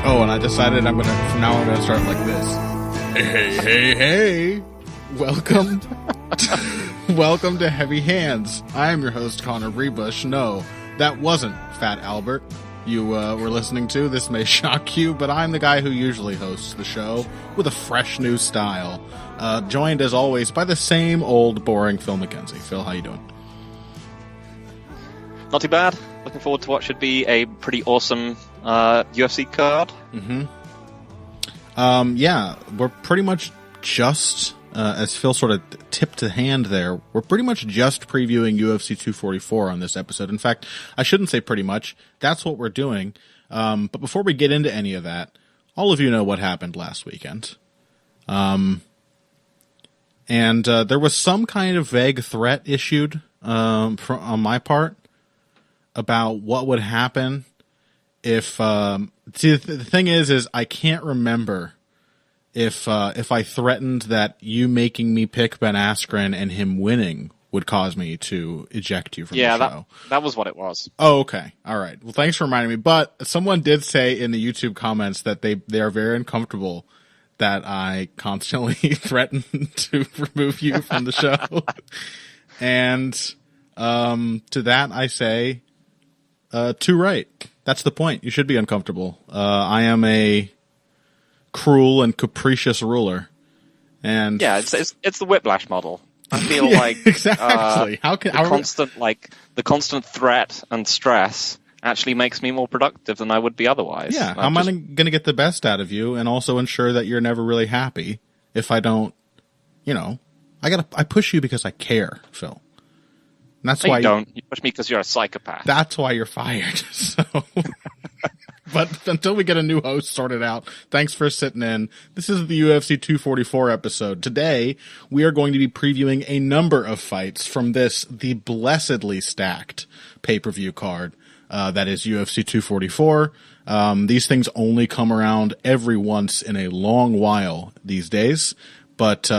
Oh, and I decided from now I'm gonna start like this. Hey. Welcome. Welcome to Heavy Hands. I am your host, Connor Rebush. No, that wasn't Fat Albert you were listening to. This may shock you, but I'm the guy who usually hosts the show with a fresh new style. Joined, as always, by the same old boring Phil McKenzie. Phil, how you doing? Not too bad. Looking forward to what should be a pretty awesome UFC card. Yeah, we're pretty much just, as Phil sort of tipped the hand there, we're pretty much just previewing UFC 244 on this episode. In fact, I shouldn't say pretty much. That's what we're doing. But before we get into any of that, all of you know what happened last weekend. And there was some kind of vague threat issued on my part about what would happen if see, the thing is I can't remember if I threatened that you making me pick Ben Askren and him winning would cause me to eject you from the show. Yeah, that was what it was. Oh, okay. All right. Well, thanks for reminding me. But someone did say in the YouTube comments that they are very uncomfortable that I constantly threaten to remove you from the show. And to that I say, too right. That's the point. You should be uncomfortable. I am a cruel and capricious ruler. And yeah, it's the Whiplash model. I feel like exactly. The constant threat and stress actually makes me more productive than I would be otherwise. Yeah, how am I going to get the best out of you and also ensure that you're never really happy if I don't, I push you because I care, Phil. And that's why you don't. You push me because you're a psychopath. That's why you're fired. So, but until we get a new host sorted out, thanks for sitting in. This is the UFC 244 episode. Today, we are going to be previewing a number of fights from the blessedly stacked pay-per-view card that is UFC 244. These things only come around every once in a long while these days, but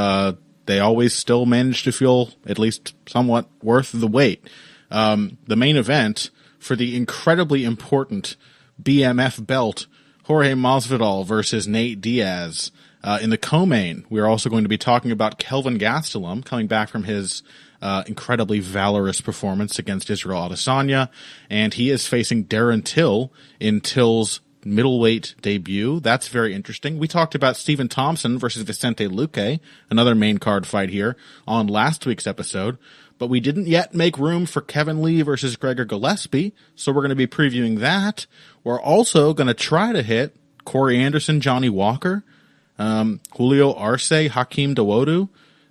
they always still manage to feel at least somewhat worth the wait. The main event for the incredibly important BMF belt, Jorge Masvidal versus Nate Diaz. In the co-main, we're also going to be talking about Kelvin Gastelum coming back from his incredibly valorous performance against Israel Adesanya, and he is facing Darren Till in Till's middleweight debut. That's very interesting. We talked about Stephen Thompson versus Vicente Luque, another main card fight here, on last week's episode, but we didn't yet make room for Kevin Lee versus Gregor Gillespie, so we're going to be previewing that. We're also going to try to hit Corey Anderson, Johnny Walker, Julio Arce, Hakeem Dawodu,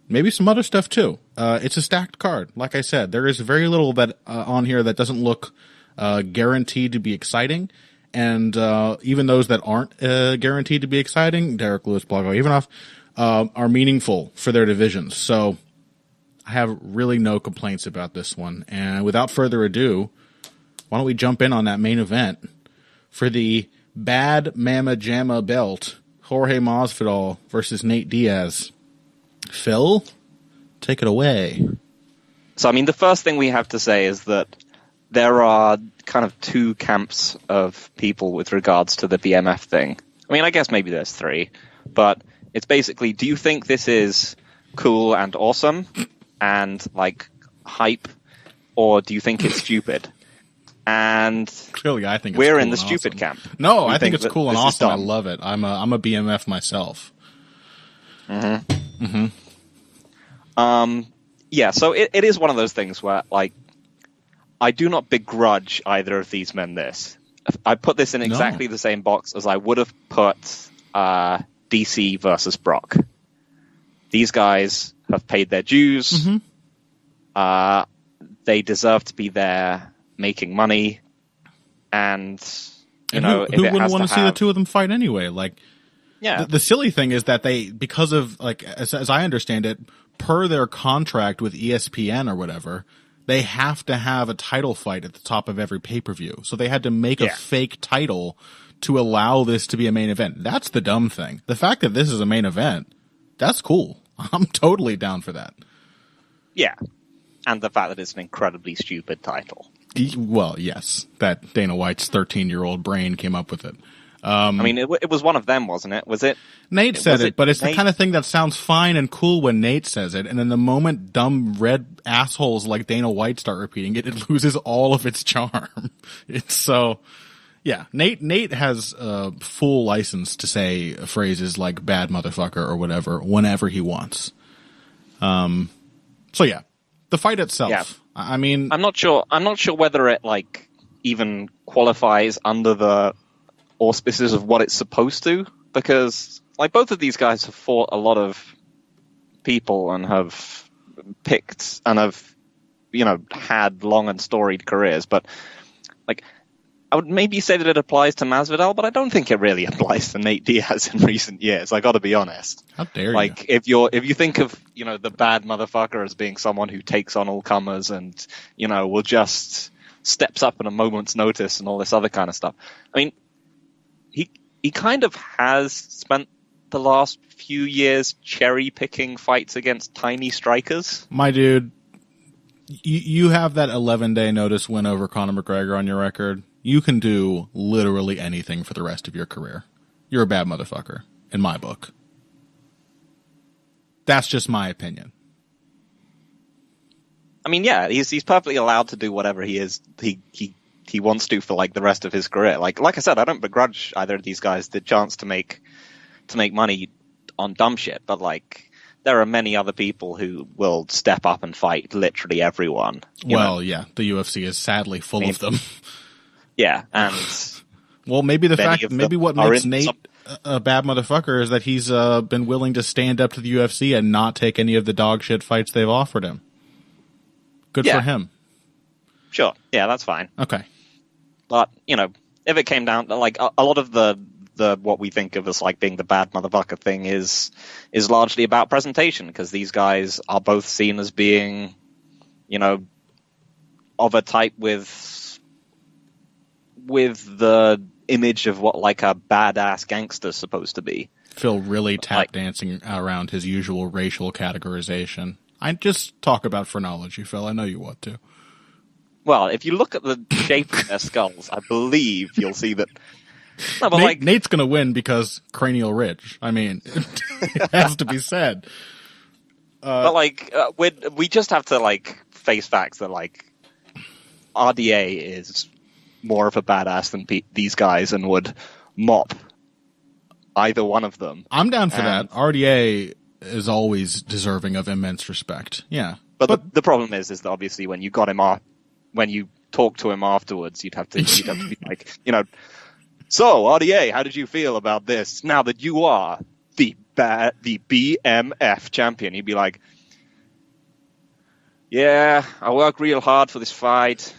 maybe some other stuff too. It's a stacked card. Like I said, there is very little that on here that doesn't look guaranteed to be exciting. And even those that aren't guaranteed to be exciting, Derek Lewis, Blago Ivanov, are meaningful for their divisions. So I have really no complaints about this one. And without further ado, why don't we jump in on that main event for the Bad Mama Jamma belt, Jorge Masvidal versus Nate Diaz. Phil, take it away. So, I mean, the first thing we have to say is that there are kind of two camps of people with regards to the BMF thing. I mean, I guess maybe there's three, but it's basically, do you think this is cool and awesome and like hype, or do you think it's stupid? And clearly, I think we're cool in the and stupid awesome. camp. No, I think it's cool and awesome. I love it. I'm a BMF myself. Yeah, so it is one of those things where, like, I do not begrudge either of these men this. I put this in exactly the same box as I would have put DC versus Brock. These guys have paid their dues. They deserve to be there making money. And, you know, who wouldn't want to see the two of them fight anyway? Like, yeah. The silly thing is that they, because of, like, as I understand it, per their contract with ESPN or whatever, they have to have a title fight at the top of every pay-per-view. So they had to make a fake title to allow this to be a main event. That's the dumb thing. The fact that this is a main event, that's cool. I'm totally down for that. Yeah. And the fact that it's an incredibly stupid title. Well, yes. That Dana White's 13-year-old brain came up with it. I mean, it was one of them, wasn't it? Was it? Nate said it, but it's Nate? the kind of thing that sounds fine and cool when Nate says it, and then the moment dumb red assholes like Dana White start repeating it, it loses all of its charm. It's so, yeah. Nate has full license to say phrases like "bad motherfucker" or whatever whenever he wants. So yeah, the fight itself. Yeah. I mean, I'm not sure whether it like even qualifies under the auspices of what it's supposed to, because like both of these guys have fought a lot of people and have picked and have, you know, had long and storied careers, but like I would maybe say that it applies to Masvidal, but I don't think it really applies to Nate Diaz in recent years. I got to be honest. How dare you? Like if you think of, you know, the bad motherfucker as being someone who takes on all comers and, you know, will just steps up at a moment's notice and all this other kind of stuff. I mean, he kind of has spent the last few years cherry picking fights against tiny strikers. My dude, you have that 11-day notice win over Conor McGregor on your record. You can do literally anything for the rest of your career. You're a bad motherfucker, in my book. That's just my opinion. I mean, yeah, he's perfectly allowed to do whatever he wants to for like the rest of his career. Like I said, I don't begrudge either of these guys the chance to make money on dumb shit, but like there are many other people who will step up and fight literally everyone. Well, yeah, the UFC is sadly full of them. Yeah, and well, maybe what makes Nate a bad motherfucker is that he's been willing to stand up to the UFC and not take any of the dog shit fights they've offered him. Good for him. Sure, yeah, that's fine. Okay, but you know, if it came down to like a lot of the what we think of as like being the bad motherfucker thing is largely about presentation, because these guys are both seen as being, you know, of a type with the image of what like a badass gangster's supposed to be. Phil really tap dancing around his usual racial categorization. I just talk about phrenology, Phil. I know you want to. Well, if you look at the shape of their skulls, I believe you'll see that. No, but Nate's going to win because cranial ridge. I mean, it has to be said. But like, we just have to like face facts that like RDA is more of a badass than these guys and would mop either one of them. I'm down for that. RDA is always deserving of immense respect. Yeah. But the problem is that obviously when you got him off, when you talk to him afterwards, you'd have to be like, you know, so RDA, how did you feel about this? Now that you are the BMF champion, he'd be like, yeah, I worked real hard for this fight.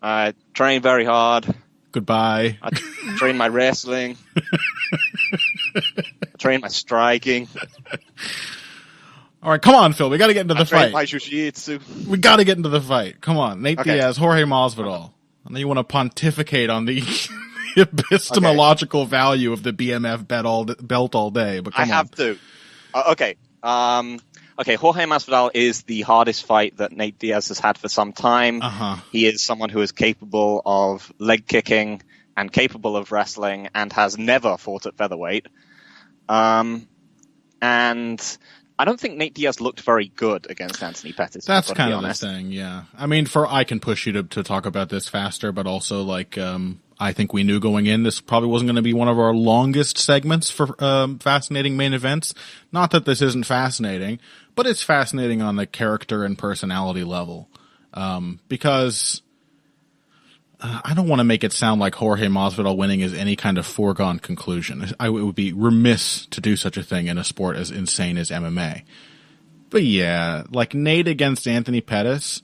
I trained very hard. Goodbye. I trained my wrestling. I trained my striking. All right, come on, Phil. We got to get into the fight. My jiu-jitsu. We got to get into the fight. Come on. Nate Diaz, Jorge Masvidal. And then you want to pontificate on the epistemological value of the BMF belt all day. But come on. I have to. Okay. Jorge Masvidal is the hardest fight that Nate Diaz has had for some time. He is someone who is capable of leg kicking and capable of wrestling and has never fought at featherweight. And I don't think Nate Diaz looked very good against Anthony Pettis. That's kind of the thing, yeah. I mean, I can push you to talk about this faster, but also, like, I think we knew going in this probably wasn't going to be one of our longest segments for fascinating main events. Not that this isn't fascinating, but it's fascinating on the character and personality level. Because I don't want to make it sound like Jorge Masvidal winning is any kind of foregone conclusion. It would be remiss to do such a thing in a sport as insane as MMA. But yeah, like Nate against Anthony Pettis,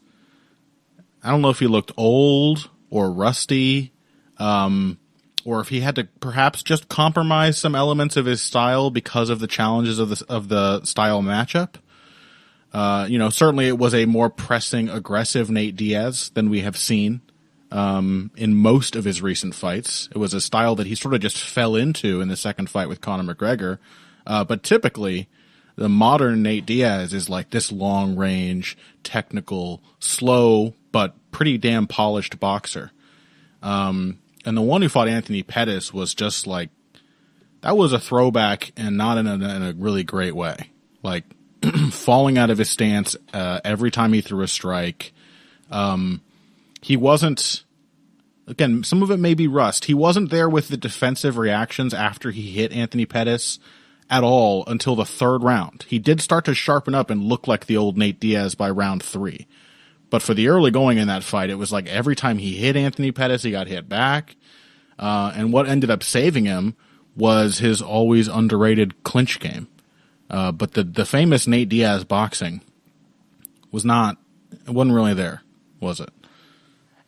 I don't know if he looked old or rusty, or if he had to perhaps just compromise some elements of his style because of the challenges of the style matchup. Certainly it was a more pressing, aggressive Nate Diaz than we have seen in most of his recent fights. It was a style that he sort of just fell into in the second fight with Conor McGregor. But typically, the modern Nate Diaz is like this long-range, technical, slow, but pretty damn polished boxer. And the one who fought Anthony Pettis was just like, that was a throwback and not in a really great way. Like, falling out of his stance every time he threw a strike. He wasn't, again, some of it may be rust. He wasn't there with the defensive reactions after he hit Anthony Pettis at all until the third round. He did start to sharpen up and look like the old Nate Diaz by round 3. But for the early going in that fight, it was like every time he hit Anthony Pettis, he got hit back. And what ended up saving him was his always underrated clinch game. But the famous Nate Diaz boxing wasn't really there, was it?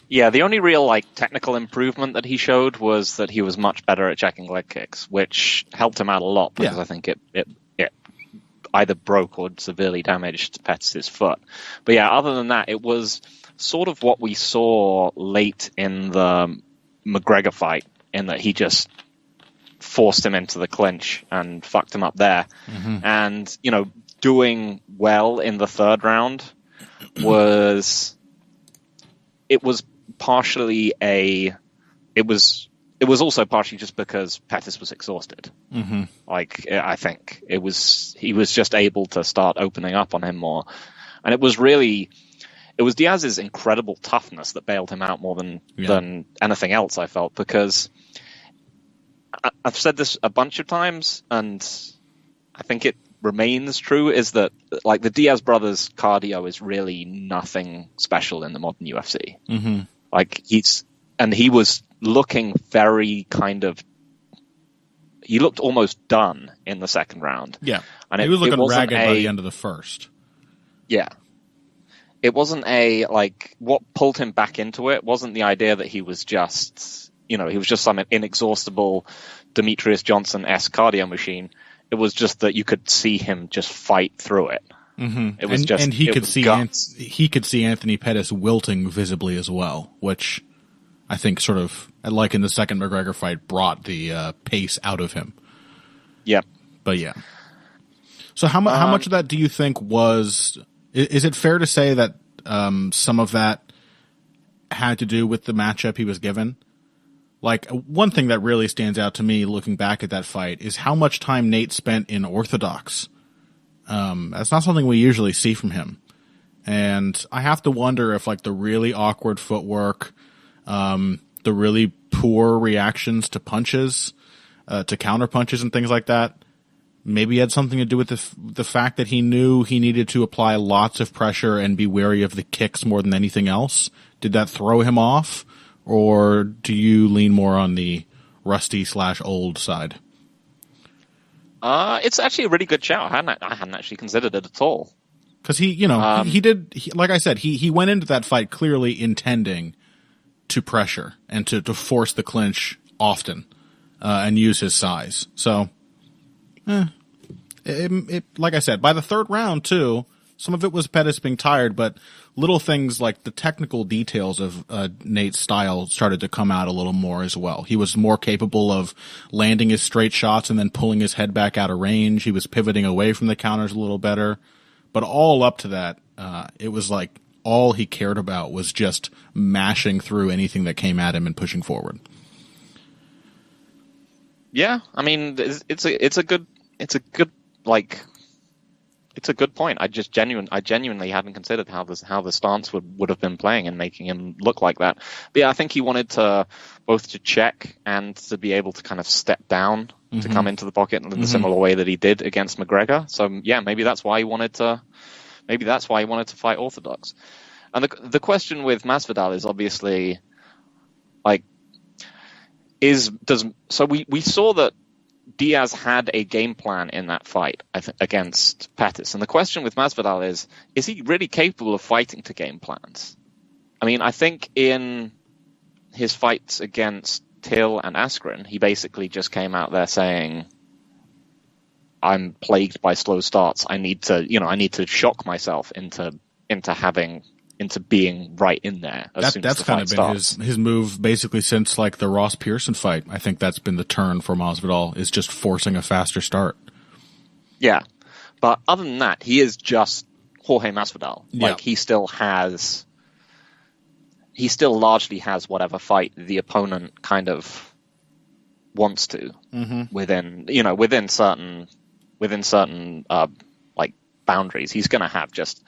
Yeah, the only real technical improvement that he showed was that he was much better at checking leg kicks, which helped him out a lot because I think it either broke or severely damaged Pettis' foot. But yeah, other than that, it was sort of what we saw late in the McGregor fight, in that he just forced him into the clinch and fucked him up there. Mm-hmm. And, doing well in the third round was partially it was also partially just because Pettis was exhausted. Mm-hmm. I think he was just able to start opening up on him more. And it was Diaz's incredible toughness that bailed him out more than anything else, I felt, because I've said this a bunch of times, and I think it remains true, is that the Diaz brothers' cardio is really nothing special in the modern UFC. Mm-hmm. He was looking very he looked almost done in the second round. Yeah. And he was looking ragged by the end of the first. Yeah. It wasn't what pulled him back into it wasn't the idea that he was just, he was just some inexhaustible Demetrius Johnson-esque cardio machine. It was just that you could see him just fight through it. Mm-hmm. It was he could see Anthony Pettis wilting visibly as well, which I think sort of, like in the second McGregor fight, brought the pace out of him. Yeah. But yeah. So how much of that do you think was? Is it fair to say that some of that had to do with the matchup he was given? One thing that really stands out to me looking back at that fight is how much time Nate spent in orthodox. That's not something we usually see from him. And I have to wonder if the really awkward footwork, the really poor reactions to punches, to counter punches and things like that, maybe had something to do with the fact that he knew he needed to apply lots of pressure and be wary of the kicks more than anything else. Did that throw him off? Or do you lean more on the rusty/old side? It's actually a really good shout. I hadn't actually considered it at all. Because he did, like I said, he went into that fight clearly intending to pressure and to force the clinch often and use his size. So, like I said, by the third round too, some of it was Pettis being tired, but little things like the technical details of Nate's style started to come out a little more as well. He was more capable of landing his straight shots and then pulling his head back out of range. He was pivoting away from the counters a little better. But all up to that, it was all he cared about was just mashing through anything that came at him and pushing forward. Yeah, I mean, it's a good point. I genuinely hadn't considered how the stance would have been playing and making him look like that. But yeah, I think he wanted to both to check and to be able to kind of step down to come into the pocket in a similar way that he did against McGregor. So yeah, maybe that's why he wanted to fight orthodox. And the question with Masvidal is obviously we saw that Diaz had a game plan in that fight against Pettis. And the question with Masvidal is he really capable of fighting to game plans? I mean, I think in his fights against Till and Askren, he basically just came out there saying, I'm plagued by slow starts. I need to shock myself into being right in there as soon as the fight starts. That's kind of been his move basically since the Ross Pearson fight. I think that's been the turn for Masvidal, is just forcing a faster start. Yeah. But other than that, he is just Jorge Masvidal. Yeah. He still has he still largely has whatever fight the opponent kind of wants to within certain like boundaries. He's going to have just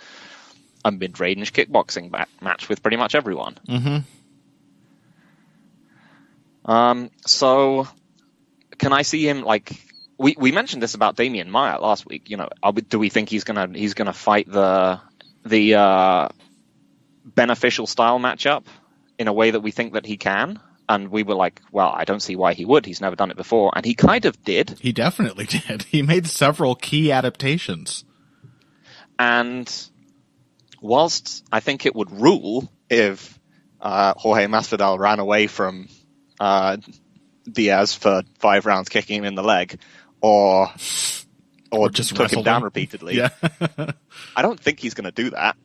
a mid-range kickboxing match with pretty much everyone. So can I see him like we mentioned this about Damian Maia last week? Do we think he's gonna fight the beneficial style matchup in a way that we think that he can? And we were like, well, I don't see why he would. He's never done it before. And he kind of did. He definitely did. He made several key adaptations. And whilst I think it would rule if Jorge Masvidal ran away from Diaz for 5 rounds kicking him in the leg, or just took him down repeatedly, I don't think he's going to do that.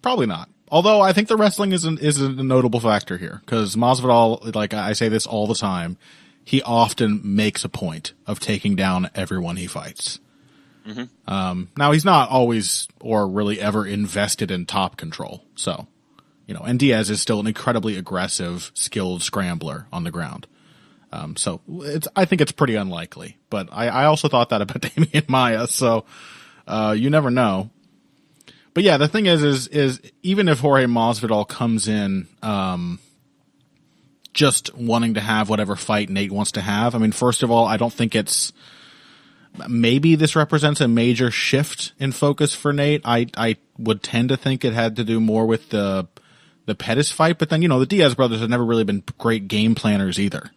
Probably not. Although I think the wrestling is a notable factor here, because Masvidal, like I say this all the time, he often makes a point of taking down everyone he fights. Now he's not always or really ever invested in top control. So, and Diaz is still an incredibly aggressive, skilled scrambler on the ground. So I think it's pretty unlikely, but I also thought that about Damian Maia. So, you never know. But yeah, the thing is even if Jorge Masvidal comes in, just wanting to have whatever fight Nate wants to have. I mean, first of all, I don't think maybe this represents a major shift in focus for Nate. I would tend to think it had to do more with the Pettis fight, but then, the Diaz brothers have never really been great game planners either.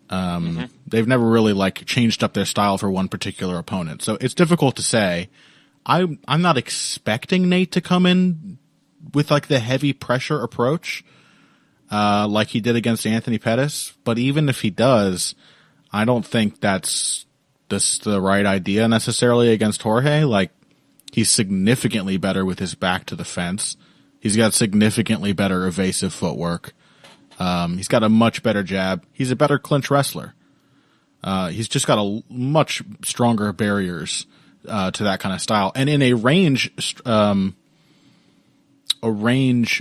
They've never really changed up their style for one particular opponent. So it's difficult to say. I'm not expecting Nate to come in with the heavy pressure approach, like he did against Anthony Pettis. But even if he does, I don't think that's the right idea necessarily against Jorge. He's significantly better with his back to the fence. He's got significantly better evasive footwork. He's got a much better jab. He's a better clinch wrestler. He's just got a much stronger barriers to that kind of style. And in a range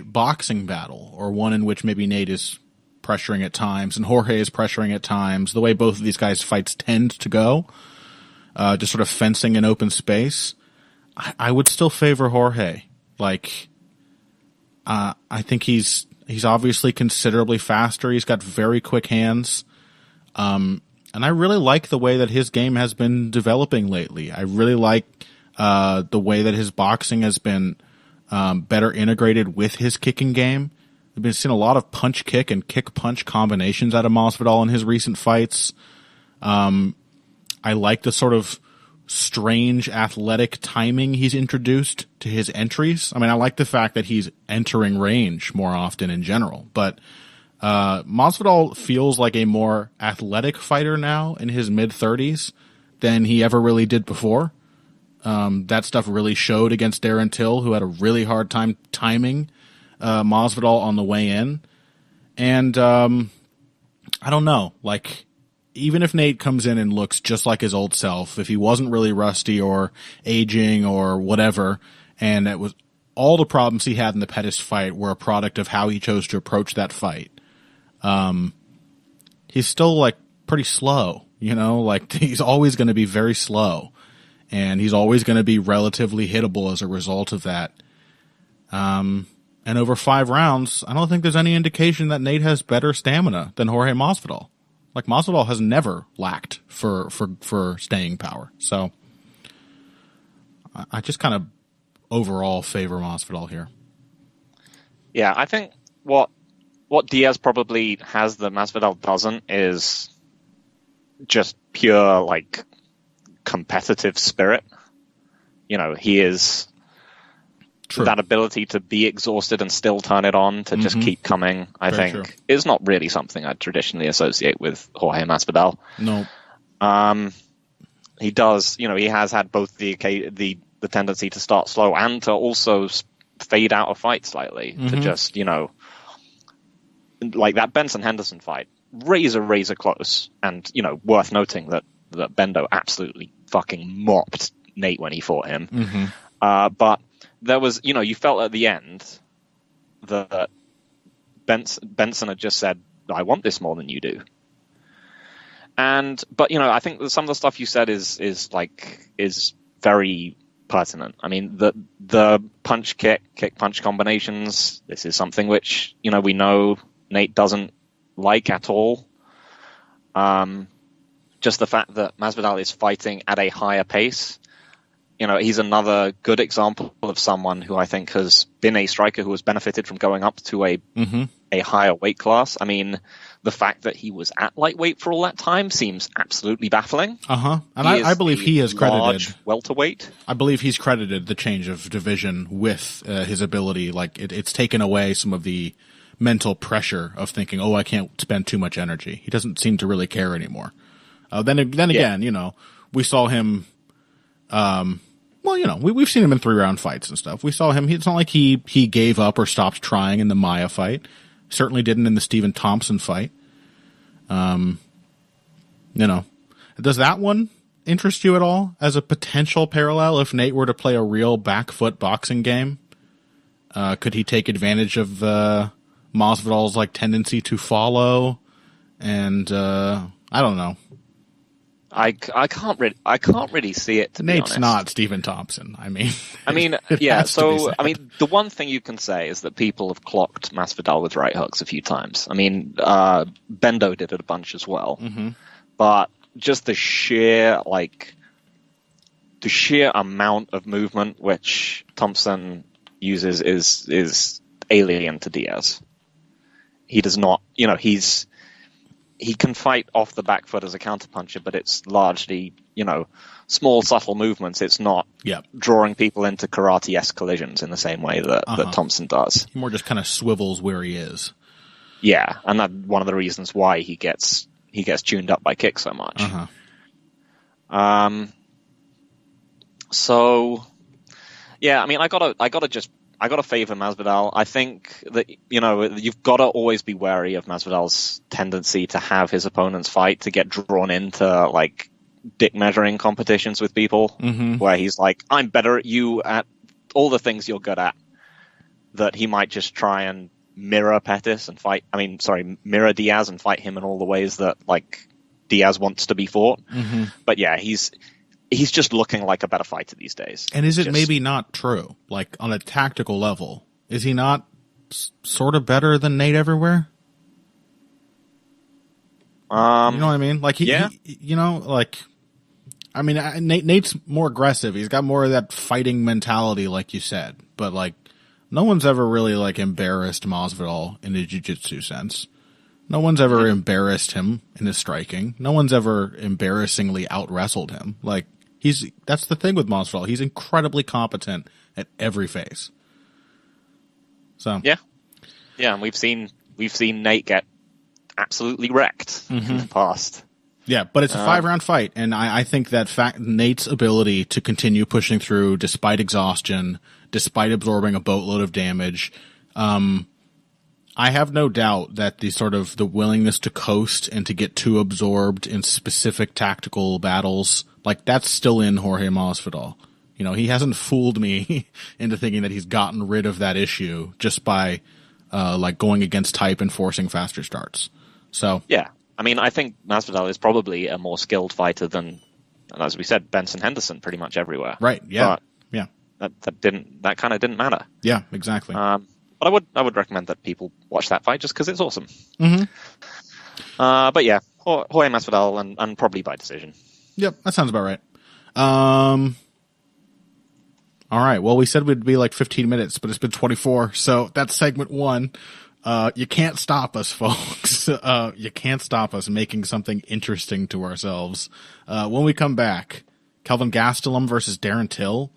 boxing battle, or one in which maybe Nate is pressuring at times and Jorge is pressuring at times, the way both of these guys' fights tend to go, just sort of fencing in open space, I would still favor Jorge. I think he's obviously considerably faster. He's got very quick hands. And I really like the way that his game has been developing lately. I really like the way that his boxing has been better integrated with his kicking game. I've been seeing a lot of punch-kick and kick-punch combinations out of Masvidal in his recent fights. I like the sort of strange athletic timing he's introduced to his entries. I mean, I like the fact that he's entering range more often in general, but Masvidal feels like a more athletic fighter now in his mid-30s than he ever really did before. That stuff really showed against Darren Till, who had a really hard time timing Masvidal on the way in. And I don't know, even if Nate comes in and looks just like his old self, if he wasn't really rusty or aging or whatever, and it was all the problems he had in the Pettis fight were a product of how he chose to approach that fight, he's still pretty slow, he's always going to be very slow, and he's always going to be relatively hittable as a result of that. And over 5 rounds, I don't think there's any indication that Nate has better stamina than Jorge Masvidal. Masvidal has never lacked for staying power. So I just kind of overall favor Masvidal here. Yeah, I think what Diaz probably has that Masvidal doesn't is just pure competitive spirit. He is True. That ability to be exhausted and still turn it on, to just keep coming, I think is not really something I'd traditionally associate with Jorge Masvidal. No. He does, he has had both the tendency to start slow and to also fade out of fight slightly, to just, like that Benson Henderson fight, razor close, and worth noting that Bendo absolutely fucking mopped Nate when he fought him. But there was, you felt at the end that Benson had just said, I want this more than you do. But I think that some of the stuff you said is very pertinent. I mean, the punch kick punch combinations, this is something which, we know Nate doesn't like at all. Just the fact that Masvidal is fighting at a higher pace, he's another good example of someone who I think has been a striker who has benefited from going up to a higher weight class. I mean, the fact that he was at lightweight for all that time seems absolutely baffling. And I believe he has credited welterweight. I believe he's credited the change of division with his ability. Like it's taken away some of the mental pressure of thinking, oh, I can't spend too much energy. He doesn't seem to really care anymore. Then again, we saw him. We've seen him in 3-round fights and stuff. We saw him. It's not like he gave up or stopped trying in the Maia fight. Certainly didn't in the Stephen Thompson fight. Does that one interest you at all as a potential parallel? If Nate were to play a real back foot boxing game, could he take advantage of Masvidal's tendency to follow? And I don't know. I can't really see it, to be honest. Nate's not Stephen Thompson. I mean, yeah. So, the one thing you can say is that people have clocked Masvidal with right hooks a few times. I mean, Bendo did it a bunch as well. But just the sheer amount of movement which Thompson uses is alien to Diaz. He does not, he can fight off the back foot as a counterpuncher, but it's largely, small, subtle movements. It's not drawing people into karate-esque collisions in the same way that Thompson does. He more just kind of swivels where he is. Yeah, and that's one of the reasons why he gets tuned up by kick so much. So, yeah, I mean, I gotta favor Masvidal. I think that, you've got to always be wary of Masvidal's tendency to have his opponents fight, to get drawn into, dick measuring competitions with people, where he's like, I'm better at you at all the things you're good at, that he might just try and mirror Pettis and mirror Diaz and fight him in all the ways that, Diaz wants to be fought. But yeah, he's just looking like a better fighter these days. And is it maybe not true? On a tactical level, is he not sort of better than Nate everywhere? You know what I mean? Nate's more aggressive. He's got more of that fighting mentality, like you said. But, no one's ever really, embarrassed Masvidal in a jiu-jitsu sense. No one's ever embarrassed him in his striking. No one's ever embarrassingly out-wrestled him. That's the thing with Masvidal. He's incredibly competent at every phase. So yeah, and we've seen Nate get absolutely wrecked in the past. Yeah, but it's a 5-round fight, and I think that Nate's ability to continue pushing through despite exhaustion, despite absorbing a boatload of damage, I have no doubt that the willingness to coast and to get too absorbed in specific tactical battles, that's still in Jorge Masvidal. He hasn't fooled me into thinking that he's gotten rid of that issue just by, going against type and forcing faster starts. So. Yeah. I think Masvidal is probably a more skilled fighter than, as we said, Benson Henderson pretty much everywhere. Right. Yeah. But that kind of didn't matter. Yeah, exactly. But I would recommend that people watch that fight just because it's awesome. But yeah, Jorge Masvidal and probably by decision. Yep, that sounds about right. All right. Well, we said we'd be 15 minutes, but it's been 24. So that's segment 1. You can't stop us, folks. You can't stop us making something interesting to ourselves. When we come back, Kelvin Gastelum versus Darren Till,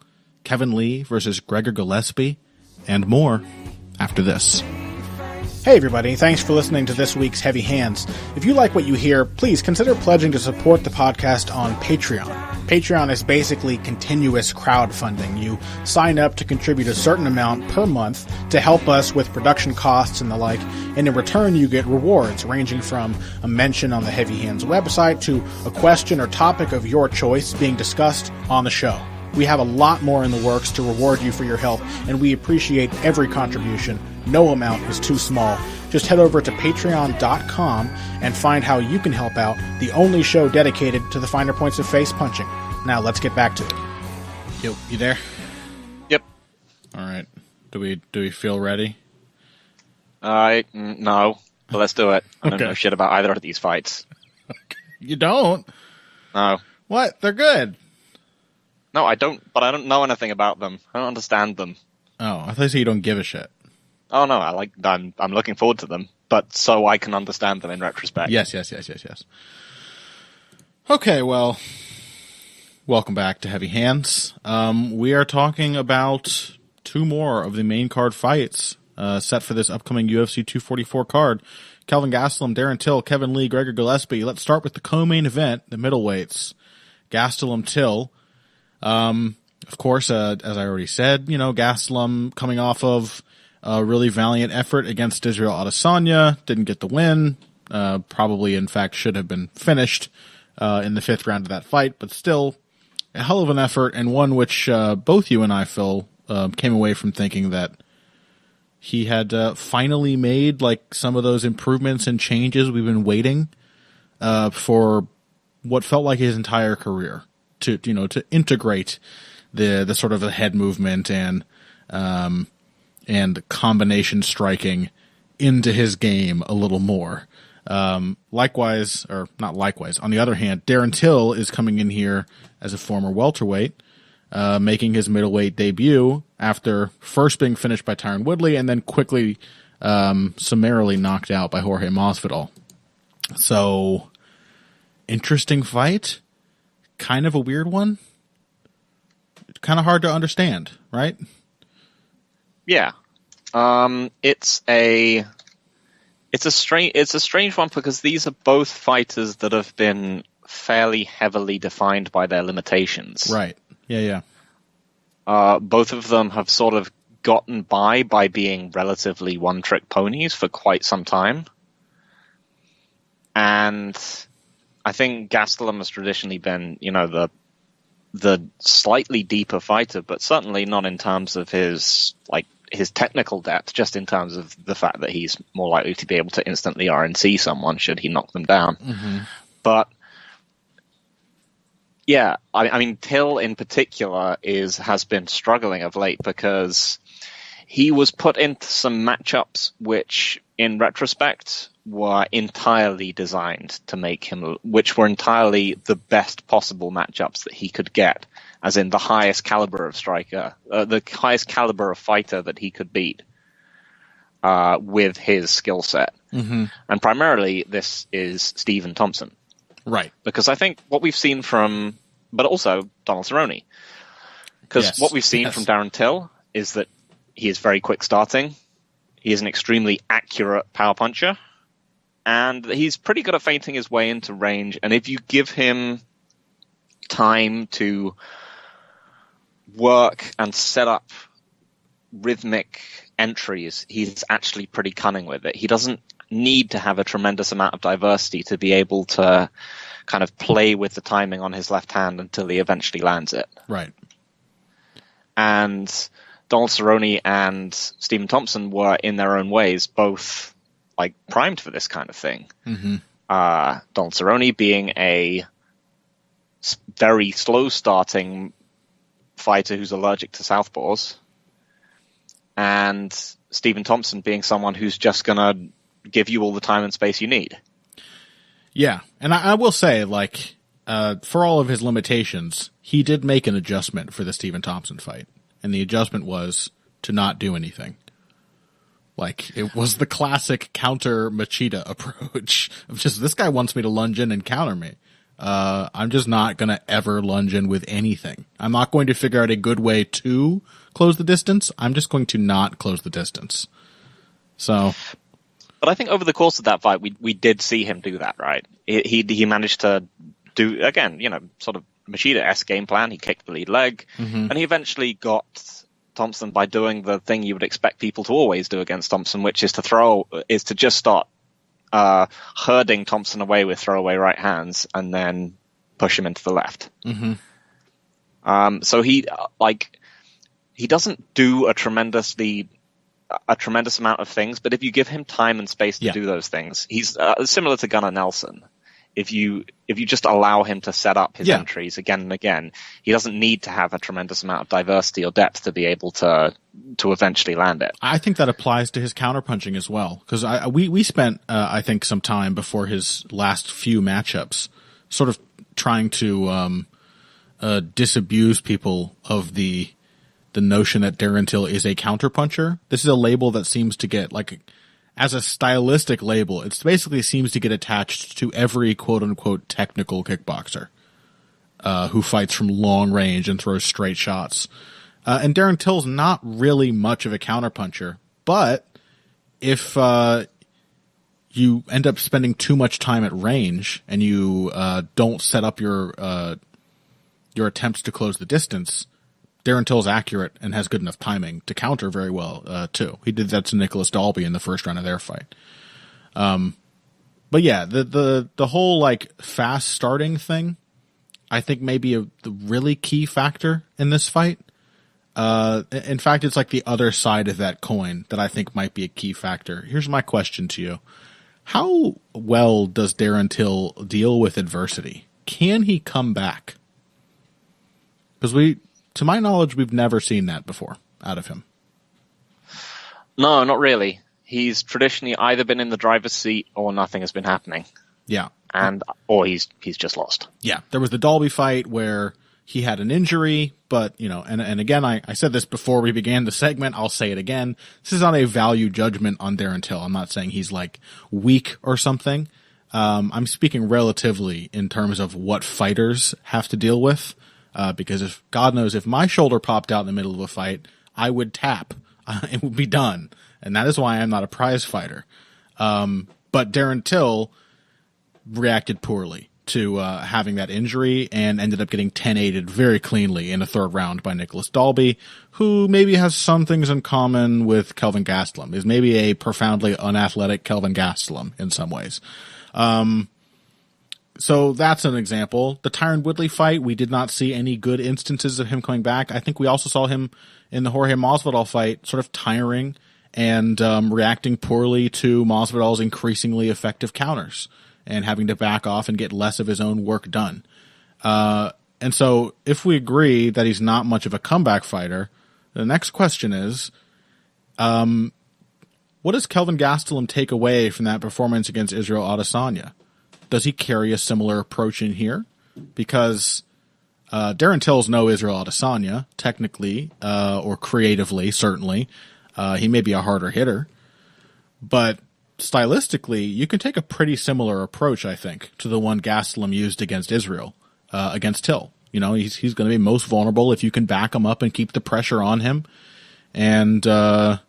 Kevin Lee versus Gregor Gillespie, and more after this. Hey everybody, thanks for listening to this week's Heavy Hands. If you like what you hear, please consider pledging to support the podcast on Patreon. Patreon is basically continuous crowdfunding. You sign up to contribute a certain amount per month to help us with production costs and the like, and in return you get rewards ranging from a mention on the Heavy Hands website to a question or topic of your choice being discussed on the show. We have a lot more in the works to reward you for your help, and we appreciate every contribution. No amount is too small. Just head over to patreon.com and find how you can help out, the only show dedicated to the finer points of face punching. Now let's get back to it. You there? Yep. All right. Do we feel ready? No. But let's do it. I don't know shit about either of these fights. Okay. You don't? No. What? They're good. No, I don't. But I don't know anything about them. I don't understand them. Oh, I thought you said you don't give a shit. Oh no, I'm looking forward to them, but so I can understand them in retrospect. Yes. Okay, well, welcome back to Heavy Hands. We are talking about two more of the main card fights set for this upcoming UFC 244 card. Kelvin Gastelum, Darren Till, Kevin Lee, Gregor Gillespie. Let's start with the co-main event, the middleweights. Gastelum Till. Of course, as I already said, Gastelum coming off of a really valiant effort against Israel Adesanya, didn't get the win. Probably, in fact, should have been finished in the fifth round of that fight, but still a hell of an effort, and one which both you and I, Phil, came away from thinking that he had finally made some of those improvements and changes we've been waiting for what felt like his entire career to integrate the sort of the head movement and combination striking into his game a little more. Likewise, or not likewise, on the other hand, Darren Till is coming in here as a former welterweight, making his middleweight debut after first being finished by Tyron Woodley and then quickly summarily knocked out by Jorge Masvidal. So, interesting fight. Kind of a weird one. Kind of hard to understand, right? Yeah. It's a strange one because these are both fighters that have been fairly heavily defined by their limitations. Right. Yeah. Both of them have sort of gotten by being relatively one-trick ponies for quite some time. And I think Gastelum has traditionally been, the slightly deeper fighter, but certainly not in terms of his technical depth, just in terms of the fact that he's more likely to be able to instantly RNC someone should he knock them down. Mm-hmm. But yeah, I mean, Till in particular has been struggling of late because he was put into some matchups which, in retrospect, were entirely designed to make him, which were entirely the best possible matchups that he could get, as in the highest caliber of striker, the highest caliber of fighter that he could beat with his skill set. Mm-hmm. And primarily, this is Stephen Thompson. Right. Because I think what we've seen from, but also Donald Cerrone, because what we've seen from Darren Till is that he is very quick starting, he is an extremely accurate power puncher, and he's pretty good at feinting his way into range, and if you give him time to work and set up rhythmic entries, he's actually pretty cunning with it. He doesn't need to have a tremendous amount of diversity to be able to kind of play with the timing on his left hand until he eventually lands it. Right. And Donald Cerrone and Stephen Thompson were, in their own ways, both primed for this kind of thing. Mm-hmm. Donald Cerrone being a very slow starting fighter who's allergic to southpaws, and Stephen Thompson being someone who's just going to give you all the time and space you need. Yeah, and I will say, for all of his limitations, he did make an adjustment for the Stephen Thompson fight, and the adjustment was to not do anything. It was the classic counter Machida approach of just, this guy wants me to lunge in and counter me. I'm just not going to ever lunge in with anything. I'm not going to figure out a good way to close the distance. I'm just going to not close the distance. So, but I think over the course of that fight, we did see him do that, right? He managed to do, again, sort of Machida-esque game plan. He kicked the lead leg, mm-hmm. and he eventually got Thompson by doing the thing you would expect people to always do against Thompson, which is to just start herding Thompson away with throwaway right hands and then push him into the left. Mm-hmm. So he doesn't do a tremendous amount of things, but if you give him time and space to do those things, he's similar to Gunnar Nelson. If you just allow him to set up his entries again and again, he doesn't need to have a tremendous amount of diversity or depth to be able to eventually land it. I think that applies to his counterpunching as well, because we spent I think some time before his last few matchups sort of trying to disabuse people of the notion that Darren Till is a counterpuncher. This is a label that seems to get, like, as a stylistic label, it basically seems to get attached to every quote-unquote technical kickboxer who fights from long range and throws straight shots. And Darren Till's not really much of a counterpuncher, but if you end up spending too much time at range and you don't set up your attempts to close the distance, Darren Till's accurate and has good enough timing to counter very well, too. He did that to Nicholas Dalby in the first round of their fight. But yeah, the whole, like, fast starting thing, I think may be the really key factor in this fight. In fact, it's like the other side of that coin that I think might be a key factor. Here's my question to you. How well does Darren Till deal with adversity? Can he come back? Because to my knowledge, we've never seen that before out of him. No, not really. He's traditionally either been in the driver's seat or nothing has been happening. Yeah. Or he's just lost. Yeah. There was the Dalby fight where he had an injury, but, and again, I said this before we began the segment, I'll say it again. This is not a value judgment on Darren Till. I'm not saying he's, like, weak or something. I'm speaking relatively in terms of what fighters have to deal with. Because if God knows, if my shoulder popped out in the middle of a fight, I would tap. It would be done. And that is why I'm not a prize fighter. But Darren Till reacted poorly to having that injury and ended up getting 10-8'd very cleanly in the third round by Nicholas Dalby, who maybe has some things in common with Kelvin Gastelum, is maybe a profoundly unathletic Kelvin Gastelum in some ways. So that's an example. The Tyron Woodley fight, we did not see any good instances of him coming back. I think we also saw him in the Jorge Masvidal fight sort of tiring and reacting poorly to Masvidal's increasingly effective counters and having to back off and get less of his own work done. And so if we agree that he's not much of a comeback fighter, the next question is, what does Kelvin Gastelum take away from that performance against Israel Adesanya? Does he carry a similar approach in here? Because Darren Till's no Israel Adesanya, technically, or creatively, certainly. He may be a harder hitter. But stylistically, you can take a pretty similar approach, I think, to the one Gastelum used against Israel, against Till. He's going to be most vulnerable if you can back him up and keep the pressure on him. And that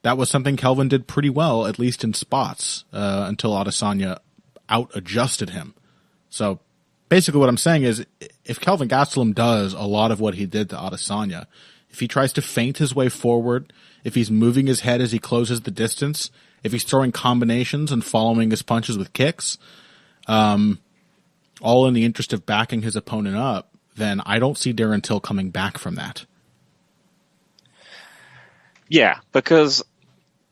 was something Kelvin did pretty well, at least in spots, until Adesanya out-adjusted him. So basically what I'm saying is, if Kelvin Gastelum does a lot of what he did to Adesanya, if he tries to feint his way forward, if he's moving his head as he closes the distance, if he's throwing combinations and following his punches with kicks, all in the interest of backing his opponent up, then I don't see Darren Till coming back from that. Yeah, because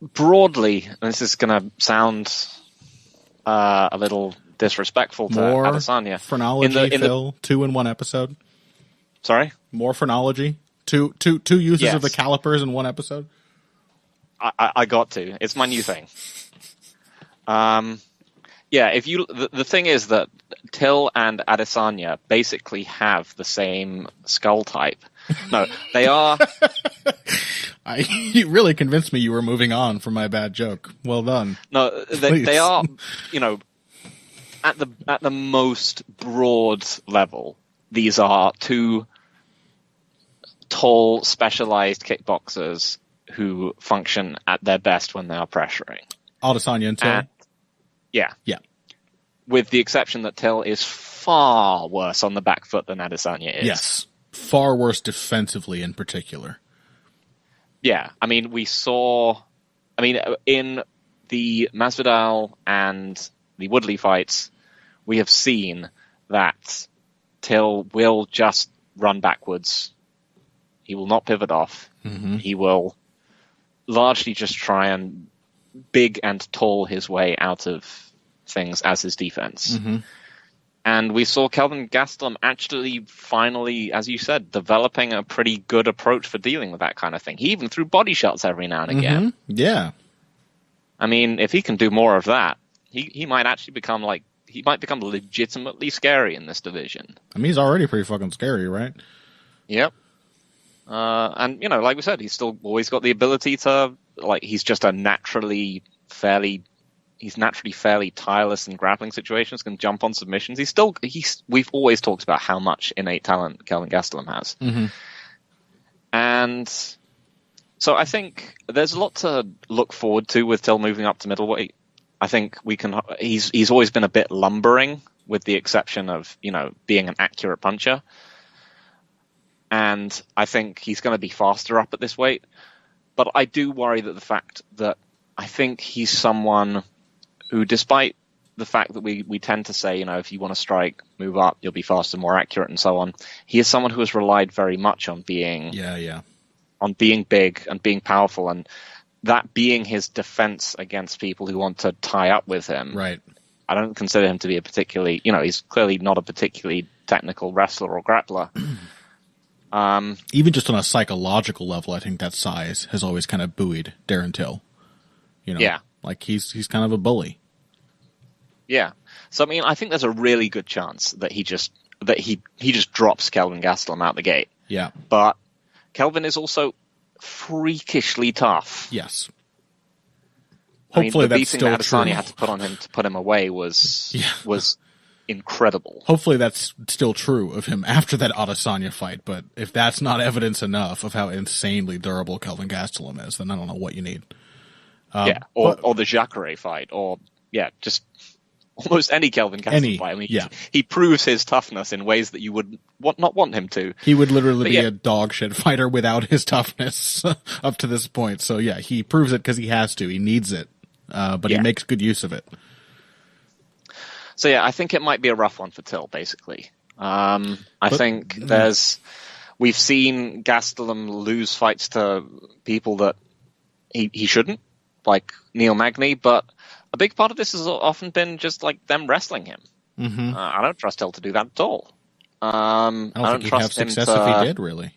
broadly, and this is going to sound a little disrespectful to Adesanya. Phrenology, Phil, 2 in 1 episode. Sorry? More phrenology. Two uses of the calipers in 1 episode. I got to. It's my new thing. The thing is that Till and Adesanya basically have the same skull type. No, they are. You really convinced me you were moving on from my bad joke. Well done. No, they are, at the most broad level, these are two tall, specialized kickboxers who function at their best when they are pressuring. Adesanya and Till? Yeah. Yeah. With the exception that Till is far worse on the back foot than Adesanya is. Yes. Far worse defensively in particular. Yeah. I mean, in the Masvidal and the Woodley fights, we have seen that Till will just run backwards. He will not pivot off. Mm-hmm. He will largely just try and big and tall his way out of things as his defense. Mm-hmm. And we saw Kelvin Gastelum actually finally, as you said, developing a pretty good approach for dealing with that kind of thing. He even threw body shots every now and again. Mm-hmm. Yeah. I mean, if he can do more of that, he might actually become legitimately scary in this division. I mean, he's already pretty fucking scary, right? Yep. And, like we said, he's still always got the ability to, he's just a naturally fairly tireless in grappling situations, can jump on submissions. We've always talked about how much innate talent Kelvin Gastelum has. Mm-hmm. And so I think there's a lot to look forward to with Till moving up to middleweight. I think he's always been a bit lumbering, with the exception of, being an accurate puncher. And I think he's going to be faster up at this weight. But I do worry that the fact that I think he's someone who, despite the fact that we tend to say, if you want to strike, move up, you'll be faster, more accurate, and so on, he is someone who has relied very much on being on being big and being powerful, and that being his defense against people who want to tie up with him. Right. I don't consider him to be a particularly, he's clearly not a particularly technical wrestler or grappler. Even just on a psychological level, I think that size has always kind of buoyed Darren Till. Yeah. Like he's kind of a bully. Yeah. So, I mean, I think there's a really good chance that he just drops Kelvin Gastelum out the gate. Yeah. But Kelvin is also freakishly tough. Yes. Hopefully the beating that Adesanya had to put on him to put him away was incredible. Hopefully that's still true of him after that Adesanya fight, but if that's not evidence enough of how insanely durable Kelvin Gastelum is, then I don't know what you need. Or the Jacare fight, or just almost any Kelvin Gastelum fight. I mean, he proves his toughness in ways that you would not want him to. He would literally be a dog shit fighter without his toughness up to this point. So he proves it because he has to. He needs it, but he makes good use of it. So I think it might be a rough one for Till, basically. We've seen Gastelum lose fights to people that he shouldn't, like Neil Magny, but a big part of this has often been just like them wrestling him. Mm-hmm. I don't trust Till to do that at all. I don't think he'd have success if he did, really.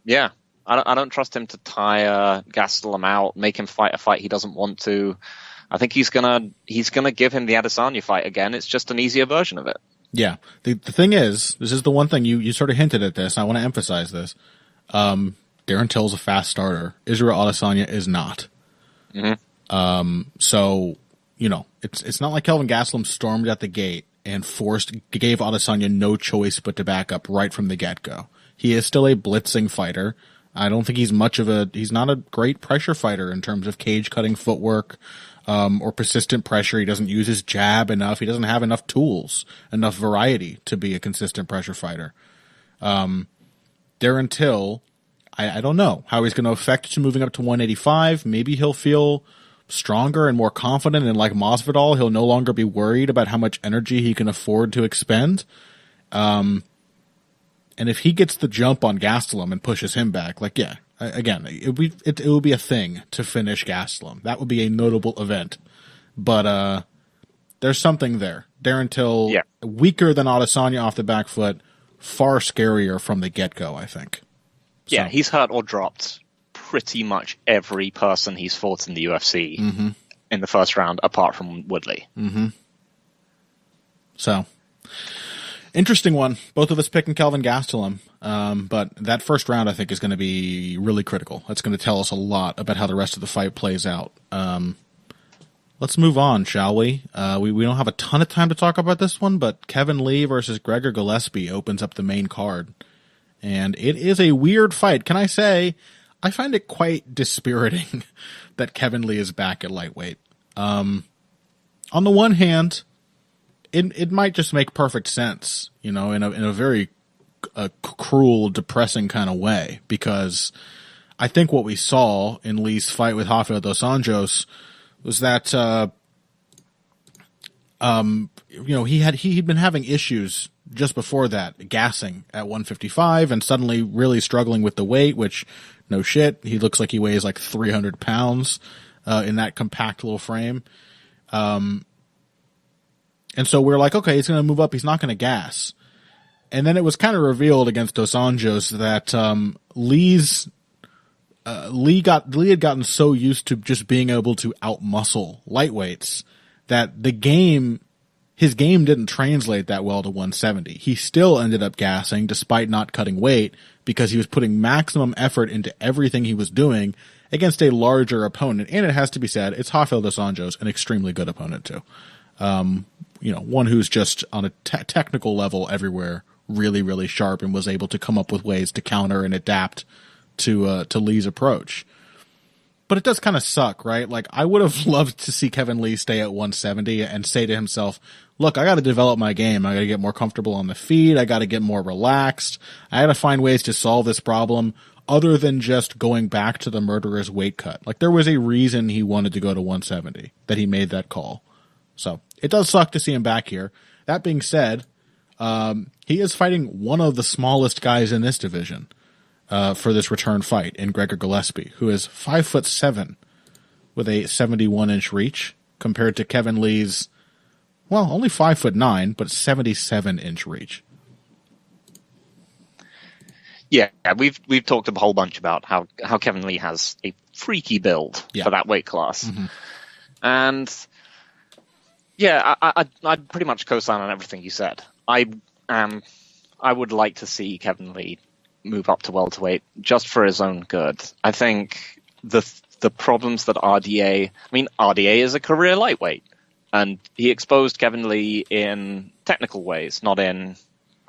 Yeah. I don't trust him to tire Gastelum out, make him fight a fight he doesn't want to. I think he's gonna give him the Adesanya fight again. It's just an easier version of it. Yeah. The thing is, this is the one thing you sort of hinted at this. I want to emphasize this. Darren Till's a fast starter. Israel Adesanya is not. Mm-hmm. So, it's not like Kelvin Gastelum stormed at the gate and gave Adesanya no choice but to back up right from the get-go. He is still a blitzing fighter. I don't think he's not a great pressure fighter in terms of cage-cutting footwork, or persistent pressure. He doesn't use his jab enough. He doesn't have enough tools, enough variety to be a consistent pressure fighter. Darren Till, I don't know how he's going to affect to moving up to 185. Maybe he'll feel stronger and more confident, and like Masvidal, he'll no longer be worried about how much energy he can afford to expend. And if he gets the jump on Gastelum and pushes him back, again, it would be a thing to finish Gastelum. That would be a notable event. But there's something there. Darren Till, weaker than Adesanya off the back foot, far scarier from the get-go, I think. Yeah, he's hurt or dropped pretty much every person he's fought in the UFC in the first round, apart from Woodley. Mm-hmm. So, interesting one. Both of us picking Kelvin Gastelum. But that first round, I think, is going to be really critical. That's going to tell us a lot about how the rest of the fight plays out. Let's move on, shall we? We don't have a ton of time to talk about this one, but Kevin Lee versus Gregor Gillespie opens up the main card. And it is a weird fight. Can I say, I find it quite dispiriting that Kevin Lee is back at lightweight. On the one hand, it might just make perfect sense, in a very cruel, depressing kind of way, because I think what we saw in Lee's fight with Rafael dos Anjos was that he'd been having issues just before that, gassing at 155 and suddenly really struggling with the weight, which no shit. He looks like he weighs like 300 pounds, in that compact little frame. And so we're like, okay, he's going to move up. He's not going to gas. And then it was kind of revealed against Dos Anjos that, Lee had gotten so used to just being able to outmuscle lightweights that his game didn't translate that well to 170. He still ended up gassing despite not cutting weight because he was putting maximum effort into everything he was doing against a larger opponent. And it has to be said, it's Rafael Dos Anjos, an extremely good opponent too. One who's just on a technical level everywhere, really, really sharp, and was able to come up with ways to counter and adapt to Lee's approach. But it does kind of suck, right? Like, I would have loved to see Kevin Lee stay at 170 and say to himself, look, I got to develop my game. I got to get more comfortable on the feet. I got to get more relaxed. I got to find ways to solve this problem other than just going back to the murderer's weight cut. Like, there was a reason he wanted to go to 170, that he made that call. So it does suck to see him back here. That being said, he is fighting one of the smallest guys in this division. For this return fight in Gregor Gillespie, who is 5'7" with a 71-inch reach, compared to Kevin Lee's, only 5'9", but 77-inch reach. Yeah, we've talked a whole bunch about how Kevin Lee has a freaky build for that weight class, and I'd pretty much co-sign on everything you said. I would like to see Kevin Lee move up to welterweight just for his own good. I think the problems that RDA is a career lightweight, and he exposed Kevin Lee in technical ways, not in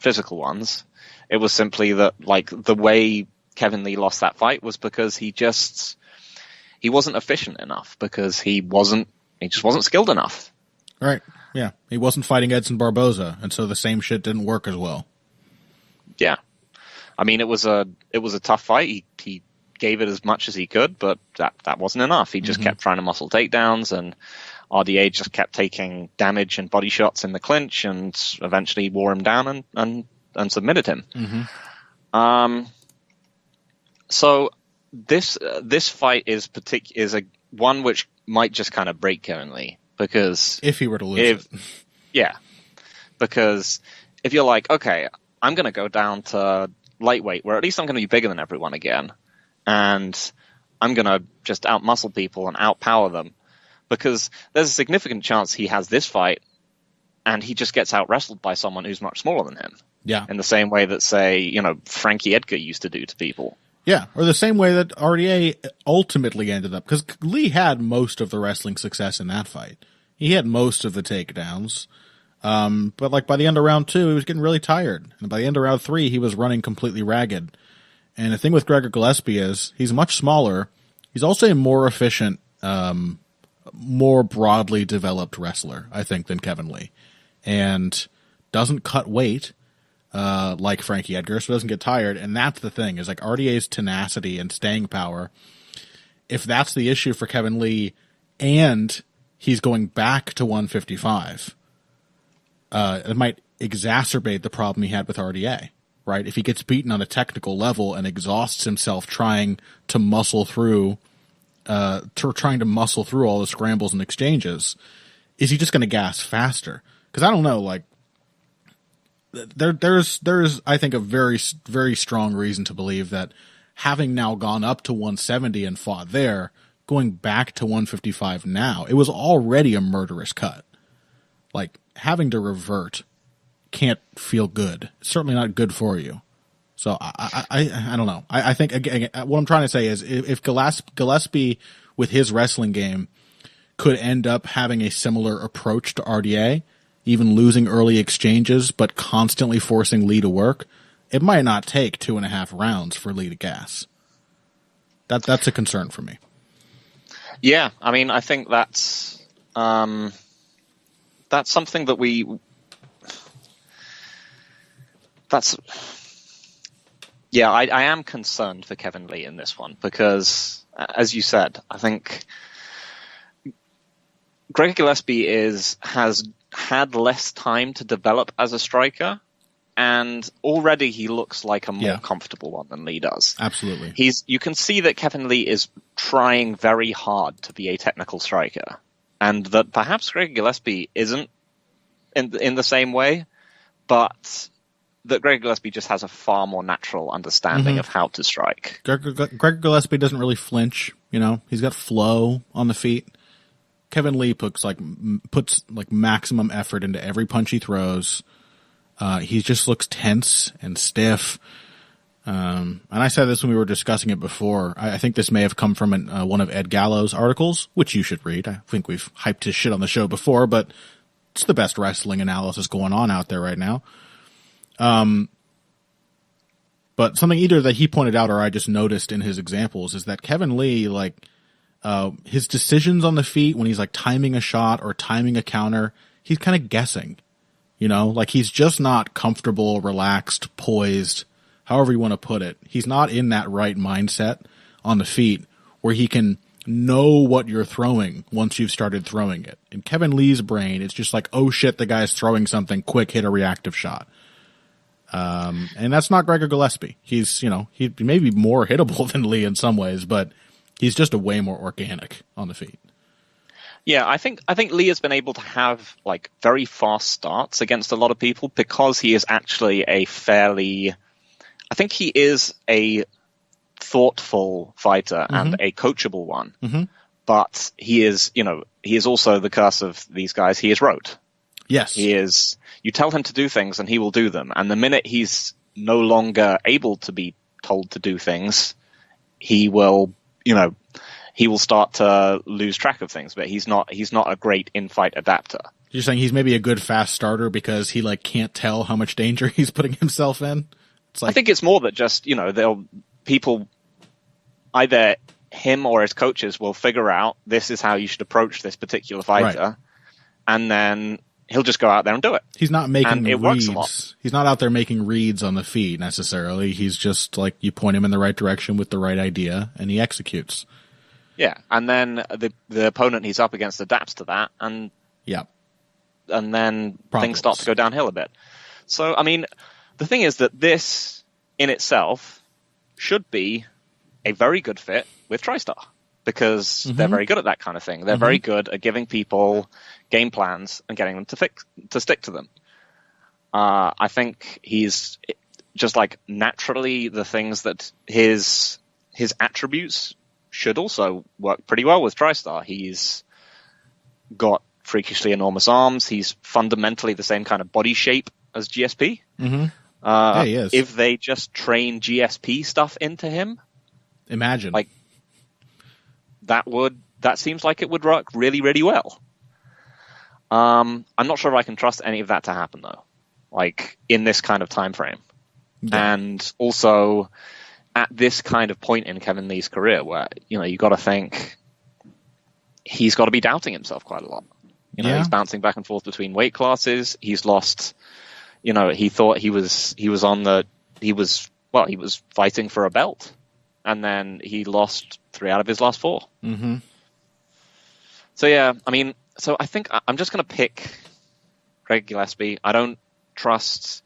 physical ones. It was simply that, like, the way Kevin Lee lost that fight was because he wasn't efficient enough, because he just wasn't skilled enough. Right. Yeah. He wasn't fighting Edson Barboza, and so the same shit didn't work as well. Yeah. I mean, it was a tough fight. He gave it as much as he could, but that wasn't enough. He just kept trying to muscle takedowns, and RDA just kept taking damage and body shots in the clinch, and eventually wore him down and submitted him. So this fight is one which might just kind of break Kevin Lee, because if he were to lose it. Because if you're like, okay, I'm going to go down to lightweight, where at least I'm going to be bigger than everyone again, and I'm going to just outmuscle people and outpower them, because there's a significant chance he has this fight and he just gets out-wrestled by someone who's much smaller than him. Yeah. In the same way that, say, Frankie Edgar used to do to people. Yeah, or the same way that RDA ultimately ended up, because Lee had most of the wrestling success in that fight. He had most of the takedowns. But like by the end of round 2, he was getting really tired. And by the end of round 3, he was running completely ragged. And the thing with Gregor Gillespie is he's much smaller. He's also a more efficient, more broadly developed wrestler, I think, than Kevin Lee. And doesn't cut weight, like Frankie Edgar, so doesn't get tired. And that's the thing, is like RDA's tenacity and staying power. If that's the issue for Kevin Lee, and he's going back to 155, it might exacerbate the problem he had with RDA, right? If he gets beaten on a technical level and exhausts himself trying to muscle through all the scrambles and exchanges, is he just going to gas faster? Because I don't know, like, there's I think a very, very strong reason to believe that having now gone up to 170 and fought there, going back to 155 now, it was already a murderous cut. Like, having to revert can't feel good. It's certainly not good for you. So I don't know. I think, again, what I'm trying to say is if Gillespie with his wrestling game could end up having a similar approach to RDA, even losing early exchanges but constantly forcing Lee to work, it might not take 2.5 rounds for Lee to gas. That's a concern for me. Yeah, I mean, I think that's something that I am concerned for Kevin Lee in this one, because, as you said, I think Gregor Gillespie has had less time to develop as a striker, and already he looks like a more comfortable one than Lee does. Absolutely. You can see that Kevin Lee is trying very hard to be a technical striker, and that perhaps Gregor Gillespie isn't in the same way, but that Gregor Gillespie just has a far more natural understanding of how to strike. Gregor Gillespie doesn't really flinch, he's got flow on the feet. Kevin Lee puts maximum effort into every punch he throws. He just looks tense and stiff. And I said this when we were discussing it before. I think this may have come from one of Ed Gallo's articles, which you should read. I think we've hyped his shit on the show before, but it's the best wrestling analysis going on out there right now. But something either that he pointed out or I just noticed in his examples is that Kevin Lee, his decisions on the feet when he's timing a shot or timing a counter, he's kind of guessing. He's just not comfortable, relaxed, poised, however you want to put it. He's not in that right mindset on the feet where he can know what you're throwing once you've started throwing it. In Kevin Lee's brain, it's just oh shit, the guy's throwing something, quick, hit a reactive shot. And that's not Gregor Gillespie. He's, he may be more hittable than Lee in some ways, but he's just a way more organic on the feet. Yeah, I think Lee has been able to have very fast starts against a lot of people because he is actually I think he is a thoughtful fighter and a coachable one. But he is also the curse of these guys. He is rote. Yes. You tell him to do things and he will do them. And the minute he's no longer able to be told to do things, he will start to lose track of things, but he's not a great in-fight adapter. You're saying he's maybe a good fast starter because he can't tell how much danger he's putting himself in? I think it's more that just, people, either him or his coaches will figure out this is how you should approach this particular fighter, and then he'll just go out there and do it. He's not making reads. Works a lot. He's not out there making reads on the feet necessarily. He's just you point him in the right direction with the right idea and he executes. Yeah, and then the opponent he's up against adapts to that, and then things start to go downhill a bit. So, the thing is that this in itself should be a very good fit with TriStar because they're very good at that kind of thing. They're very good at giving people game plans and getting them to stick to them. I think he's just naturally the things that his attributes should also work pretty well with TriStar. He's got freakishly enormous arms. He's fundamentally the same kind of body shape as GSP. Yeah, he is. If they just train GSP stuff into him, imagine that seems like it would work really, really well. I'm not sure if I can trust any of that to happen though, in this kind of time frame, and also at this kind of point in Kevin Lee's career where, you got to think he's got to be doubting himself quite a lot. He's bouncing back and forth between weight classes. He's lost, he thought he was fighting for a belt, and then he lost 3 out of his last 4. So yeah, so I think I'm just going to pick Gregor Gillespie. I don't trust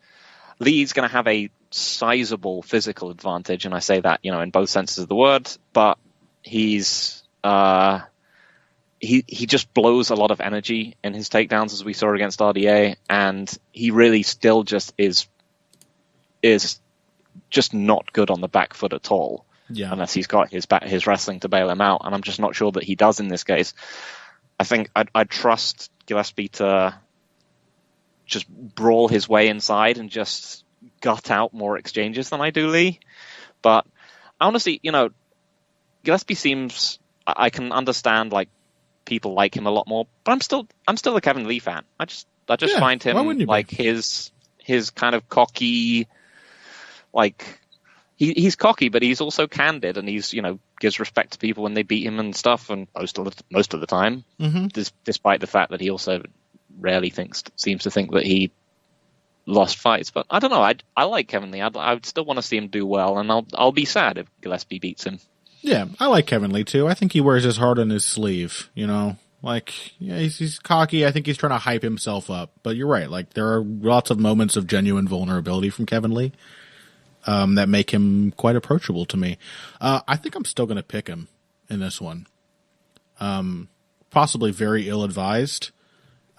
Lee's going to have a sizable physical advantage, and I say that in both senses of the word, but he's he just blows a lot of energy in his takedowns, as we saw against RDA, and he really still just is just not good on the back foot at all, unless he's got his wrestling to bail him out, and I'm just not sure that he does in this case. I think I'd trust Gillespie to just brawl his way inside and just gut out more exchanges than I do Lee. But honestly, Gillespie seems, I can understand people like him a lot more, but I'm still a Kevin Lee fan. I just find him his kind of cocky, he's cocky, but he's also candid, and he's gives respect to people when they beat him and stuff, and most of the time, despite the fact that he also rarely seems to think that he lost fights. But I don't know. I like Kevin Lee. I would still want to see him do well, and I'll be sad if Gillespie beats him. Yeah, I like Kevin Lee too. I think he wears his heart on his sleeve. Like, yeah, he's cocky. I think he's trying to hype himself up. But you're right. Like, there are lots of moments of genuine vulnerability from Kevin Lee that make him quite approachable to me. I think I'm still going to pick him in this one. Possibly very ill-advised.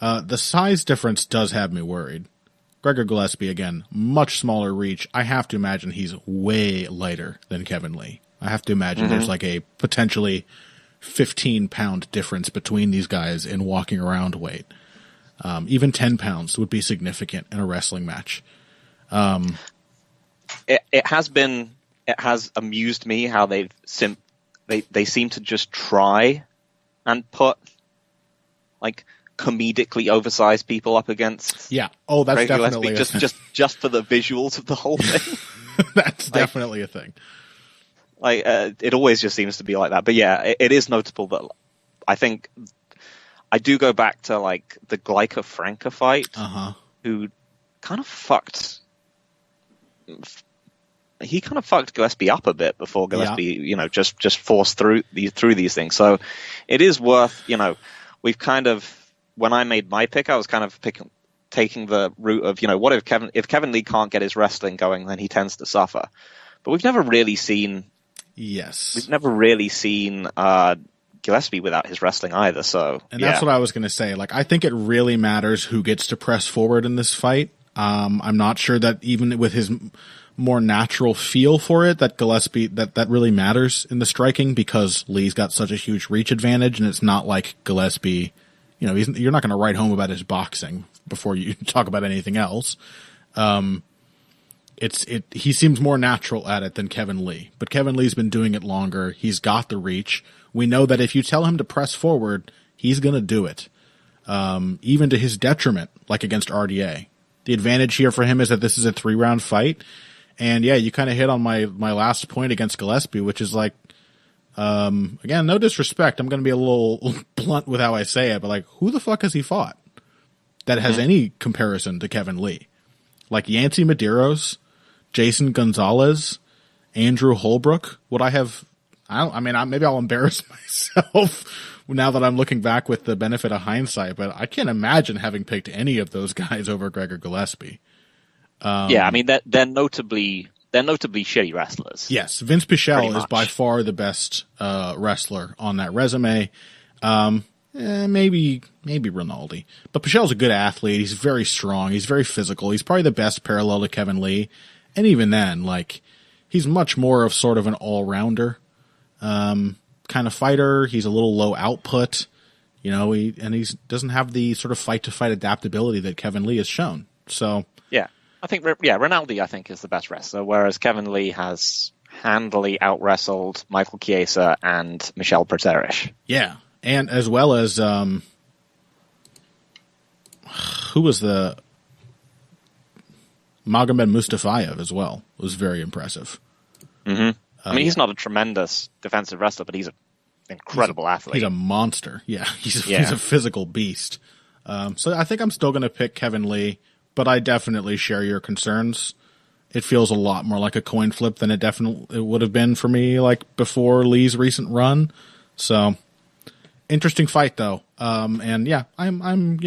The size difference does have me worried. Gregor Gillespie, again, much smaller reach. I have to imagine he's way lighter than Kevin Lee. I have to imagine there's like a potentially 15-pound difference between these guys in walking around weight. Even 10 pounds would be significant in a wrestling match. It has amused me how they seem to just try and put like comedically oversized people up against. Yeah. Oh, that's Gregor definitely Gillespie, just for the visuals of the whole thing. That's definitely a thing. Like it always just seems to be like that. But yeah, it is notable that I think I do go back to like the Gleicher Franke fight, who kind of fucked. He kind of fucked Gillespie up a bit before Gillespie, just forced through these things. So it is worth, we've kind of, when I made my pick, I was kind of taking the route of, what if Kevin Lee can't get his wrestling going, then he tends to suffer. But we've never really seen. Yes. We've never really seen Gillespie without his wrestling either. So, and that's what I was going to say. Like, I think it really matters who gets to press forward in this fight. I'm not sure that even with his more natural feel for it, that Gillespie, that really matters in the striking, because Lee's got such a huge reach advantage, and it's not like Gillespie, you're not going to write home about his boxing before you talk about anything else. He seems more natural at it than Kevin Lee, but Kevin Lee's been doing it longer. He's got the reach. We know that if you tell him to press forward, he's going to do it. Even to his detriment, like against RDA. The advantage here for him is that this is a 3-round fight. And yeah, you kind of hit on my last point against Gillespie, which is like, again, no disrespect. I'm going to be a little blunt with how I say it, but like, who the fuck has he fought that has any comparison to Kevin Lee? Like Yancy Medeiros, Jason Gonzalez, Andrew Holbrook. Maybe I'll embarrass myself now that I'm looking back with the benefit of hindsight, but I can't imagine having picked any of those guys over Gregor Gillespie. I mean, they're notably shitty wrestlers. Yes, Vince Pichel is by far the best wrestler on that resume. Maybe Rinaldi, but Pichel's a good athlete. He's very strong. He's very physical. He's probably the best parallel to Kevin Lee, and even then, like, he's much more of sort of an all-rounder kind of fighter. He's a little low output, he doesn't have the sort of fight-to-fight adaptability that Kevin Lee has shown. So. I think, Rinaldi, I think, is the best wrestler, whereas Kevin Lee has handily out-wrestled Michael Chiesa and Michel Praterish. Yeah, and as well as, who was the Magomed Mustafayev as well, was very impressive. Mm-hmm. I mean, he's not a tremendous defensive wrestler, but he's an incredible athlete. He's a monster. Yeah, he's a physical beast. So I think I'm still going to pick Kevin Lee. But I definitely share your concerns. It feels a lot more like a coin flip than it would have been for me, like before Lee's recent run. So interesting fight though. And yeah, I'm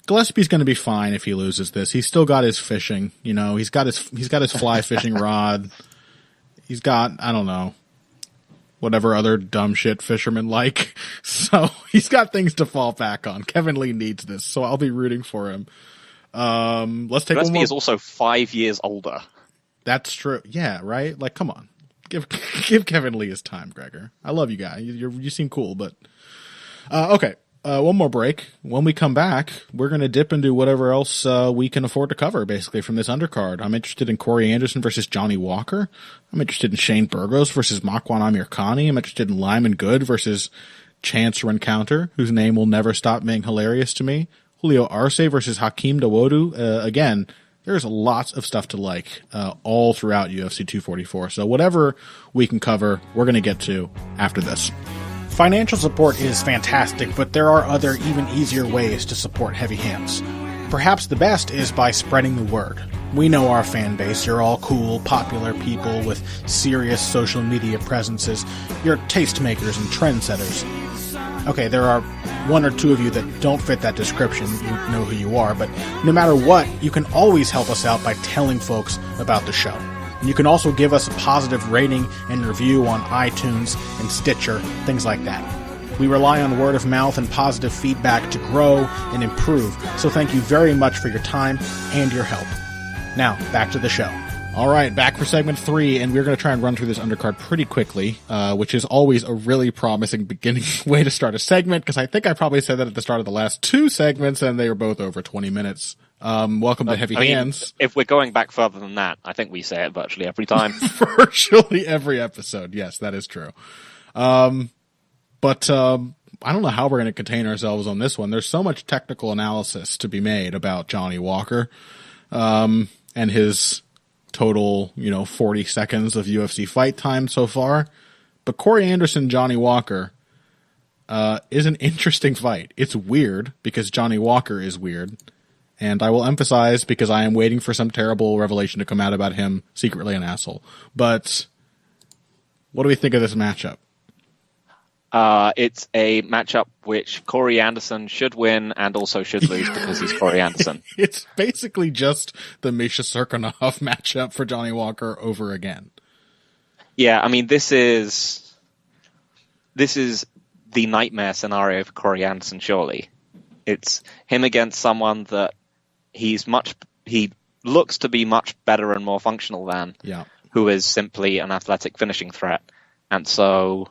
Gillespie's going to be fine if he loses this. He's still got his fishing. He's got his fly fishing rod. He's got, I don't know, whatever other dumb shit fishermen like. So he's got things to fall back on. Kevin Lee needs this, so I'll be rooting for him. Let's take Gillespie one more. Is also 5 years older. That's true. Yeah, right? Like, come on. Give Kevin Lee his time, Gregor. I love you guys. You seem cool, but okay. One more break. When we come back, we're going to dip into whatever else we can afford to cover, basically, from this undercard. I'm interested in Corey Anderson versus Johnny Walker. I'm interested in Shane Burgos versus Makwan Amirkhani. I'm interested in Lyman Good versus Chance Rencounter, whose name will never stop being hilarious to me. Julio Arce versus Hakeem Dawodu. Again, there's lots of stuff to like all throughout UFC 244. So whatever we can cover, we're going to get to after this. Financial support is fantastic, but there are other, even easier ways to support Heavy Hands. Perhaps the best is by spreading the word. We know our fan base. You're all cool, popular people with serious social media presences. You're tastemakers and trendsetters. Okay, there are one or two of you that don't fit that description, you know who you are, but no matter what, you can always help us out by telling folks about the show. And you can also give us a positive rating and review on iTunes and Stitcher, things like that. We rely on word of mouth and positive feedback to grow and improve, so thank you very much for your time and your help. Now, back to the show. All right, back for segment 3, and we're going to try and run through this undercard pretty quickly, which is always a really promising beginning way to start a segment, because I think I probably said that at the start of the last 2 segments, and they were both over 20 minutes. Welcome to Heavy Hands. If we're going back further than that, I think we say it virtually every time. Virtually every episode, yes, that is true. But I don't know how we're going to contain ourselves on this one. There's so much technical analysis to be made about Johnny Walker, and his total, 40 seconds of UFC fight time so far. But Corey Anderson, Johnny Walker, is an interesting fight. It's weird because Johnny Walker is weird. And I will emphasize, because I am waiting for some terrible revelation to come out about him secretly an asshole. But what do we think of this matchup? It's a matchup which Corey Anderson should win and also should lose because he's Corey Anderson. It's basically just the Misha Cirkunov matchup for Johnny Walker over again. Yeah, I mean, this is the nightmare scenario for Corey Anderson, surely. It's him against someone that he looks to be much better and more functional than, who is simply an athletic finishing threat. And so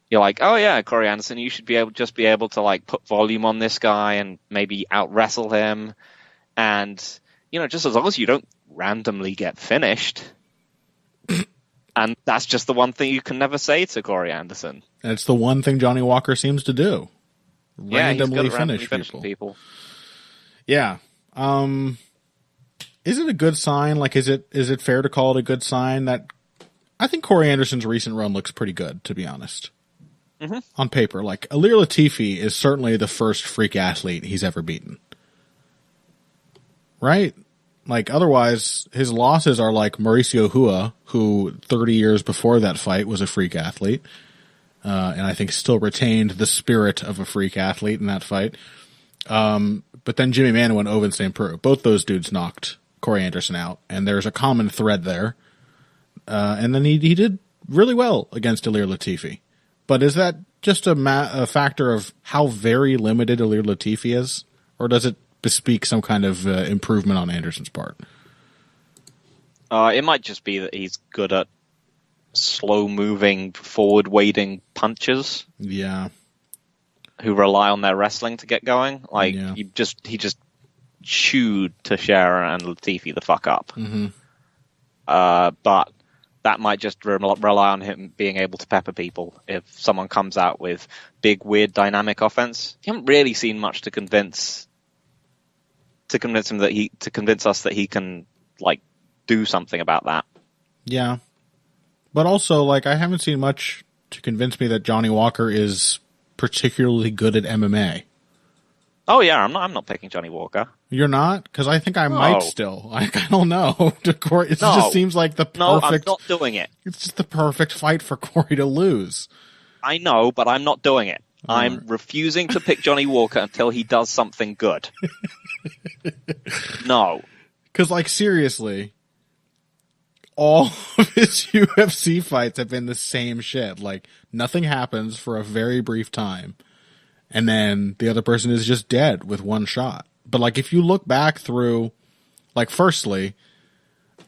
you're like, oh yeah, Corey Anderson, you should be able to like put volume on this guy and maybe out wrestle him, and just as long as you don't randomly get finished. And that's just the one thing you can never say to Corey Anderson. And it's the one thing Johnny Walker seems to do: randomly finish people. Yeah. Is it a good sign? Like, is it fair to call it a good sign that I think Corey Anderson's recent run looks pretty good, to be honest. Mm-hmm. On paper, like Ilir Latifi is certainly the first freak athlete he's ever beaten, right? Like, otherwise, his losses are like Mauricio Hua, who 30 years before that fight was a freak athlete, and I think still retained the spirit of a freak athlete in that fight. But then Jimmy Manuwa and Ovince St. Preux, both those dudes knocked Corey Anderson out, and there's a common thread there. And then he did really well against Ilir Latifi. But is that just a factor of how very limited Ilir Latifi is? Or does it bespeak some kind of improvement on Anderson's part? It might just be that he's good at slow-moving, forward-wading punches. Yeah. Who rely on their wrestling to get going. Like, he just chewed Teixeira and Latifi the fuck up. Mm-hmm. But that might just rely on him being able to pepper people. If someone comes out with big, weird, dynamic offense, you haven't really seen much to convince us that he can like do something about that. Yeah, but also like I haven't seen much to convince me that Johnny Walker is particularly good at MMA. Oh yeah, I'm not picking Johnny Walker. You're not? Because I think I might still. I don't know. It just seems like the perfect... No, I'm not doing it. It's just the perfect fight for Corey to lose. I know, but I'm not doing it. I'm refusing to pick Johnny Walker until he does something good. No. Because, like, seriously, all of his UFC fights have been the same shit. Like, nothing happens for a very brief time. And then the other person is just dead with one shot. But, like, if you look back through, like, firstly,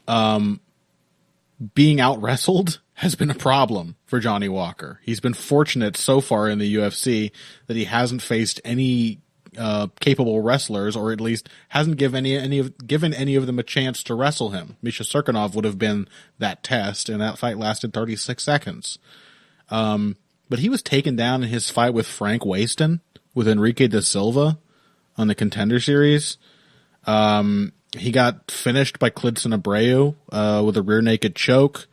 being out-wrestled has been a problem for Johnny Walker. He's been fortunate so far in the UFC that he hasn't faced any capable wrestlers, or at least hasn't given any of them a chance to wrestle him. Misha Cirkunov would have been that test, and that fight lasted 36 seconds. But he was taken down in his fight with Frank Waston, with Enrique da Silva on the Contender Series. He got finished by Klidson Abreu with a rear naked choke.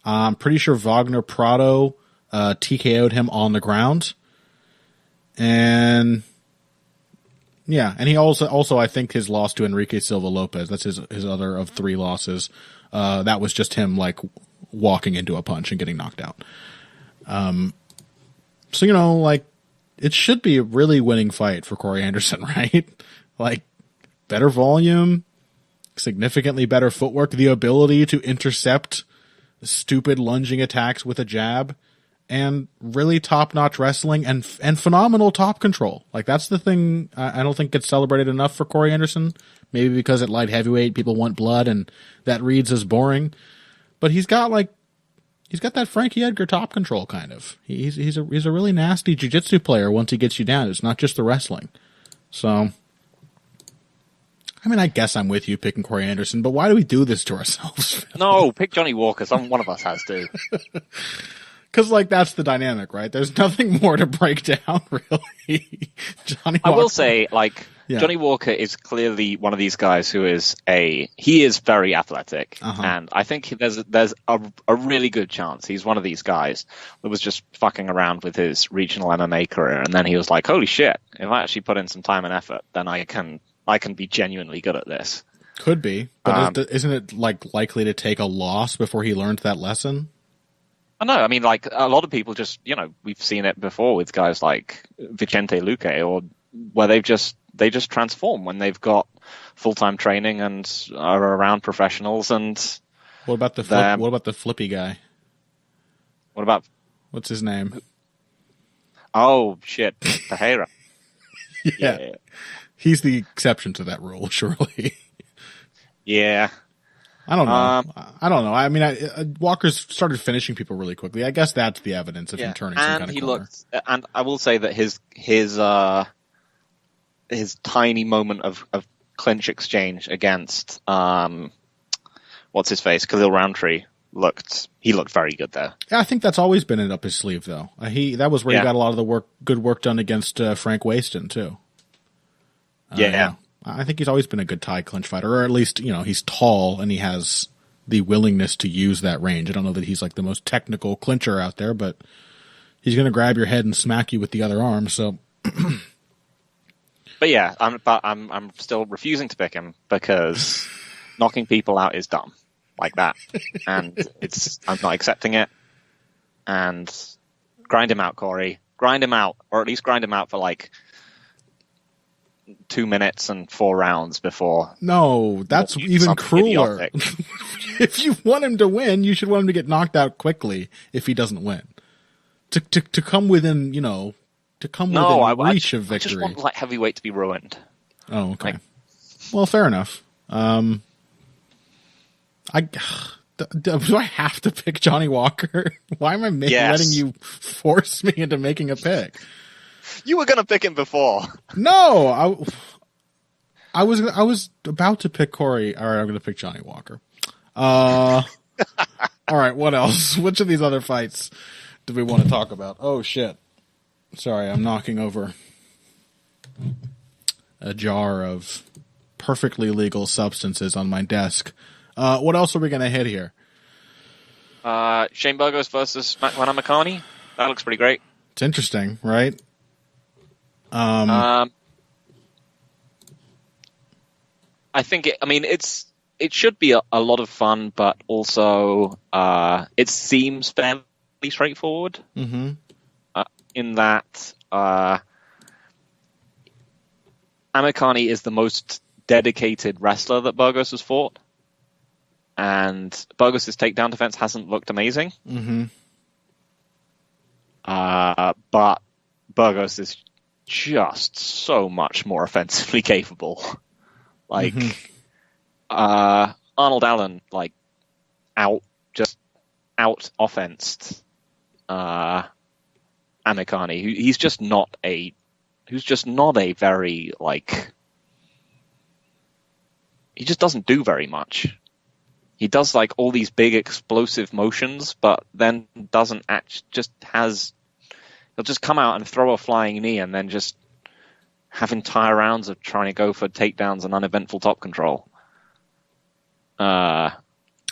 I'm pretty sure Wagner Prado TKO'd him on the ground. And yeah, and he also I think his loss to Enrique Silva Lopez, that's his other of 3 losses. That was just him like walking into a punch and getting knocked out. So, like, it should be a really winning fight for Corey Anderson, right? Like, better volume, significantly better footwork, the ability to intercept stupid lunging attacks with a jab, and really top-notch wrestling and phenomenal top control. Like, that's the thing I don't think gets celebrated enough for Corey Anderson. Maybe because at light heavyweight people want blood and that reads as boring. But he's got that Frankie Edgar top control kind of. He's a really nasty jiu-jitsu player once he gets you down. It's not just the wrestling. So, I mean, I guess I'm with you picking Corey Anderson, but why do we do this to ourselves, Phil? No, pick Johnny Walker. One of us has to. Because, like, that's the dynamic, right? There's nothing more to break down, really. Johnny Walker. I will say, like, yeah. Johnny Walker is clearly one of these guys who is he is very athletic. And I think there's a really good chance he's one of these guys that was just fucking around with his regional MMA career. And then he was like, holy shit, if I actually put in some time and effort, then I can be genuinely good at this. Could be. But isn't it, like, likely to take a loss before he learned that lesson? I know. I mean, like, a lot of people just, we've seen it before with guys like Vicente Luque, or where they just transform when they've got full-time training and are around professionals. And what about the flippy guy? What's his name? Oh shit, Tejera. Yeah. He's the exception to that rule, surely. Yeah. I don't know. I mean, Walker's started finishing people really quickly. I guess that's the evidence of him turning some kind of corner. And I will say that his tiny moment of clinch exchange against what's his face, Khalil Roundtree looked very good there. Yeah, I think that's always been it up his sleeve, though. That was where he got a lot of the good work done against Frank Waston too. Yeah. I think he's always been a good Thai clinch fighter, or at least, he's tall and he has the willingness to use that range. I don't know that he's like the most technical clincher out there, but he's going to grab your head and smack you with the other arm. So, but yeah, I'm still refusing to pick him because knocking people out is dumb like that, and I'm not accepting it. And grind him out, Corey. Grind him out, or at least grind him out for like 2 minutes and 4 rounds before. No, that's even crueler. If you want him to win, you should want him to get knocked out quickly if he doesn't win. To come within, within reach of victory. I just want light heavyweight to be ruined. Oh, okay. Well, fair enough. Do I have to pick Johnny Walker? Why am I letting you force me into making a pick? You were going to pick him before. No, I was about to pick Corey. All right, I'm going to pick Johnny Walker. All right, what else? Which of these other fights do we want to talk about? Oh, shit. Sorry, I'm knocking over a jar of perfectly legal substances on my desk. What else are we going to hit here? Shane Burgos versus Juan Amicani. That looks pretty great. It's interesting, right? I think it should be a lot of fun, but also it seems fairly straightforward. Mm-hmm. In that Amicani is the most dedicated wrestler that Burgos has fought, and Burgos' takedown defense hasn't looked amazing. Mm-hmm. But Burgos is just so much more offensively capable. Like, Arnold Allen, like, out offensed Amicani, who's just not a very, like, he just doesn't do very much. He does, like, all these big explosive motions, but then doesn't he'll just come out and throw a flying knee and then just have entire rounds of trying to go for takedowns and uneventful top control. I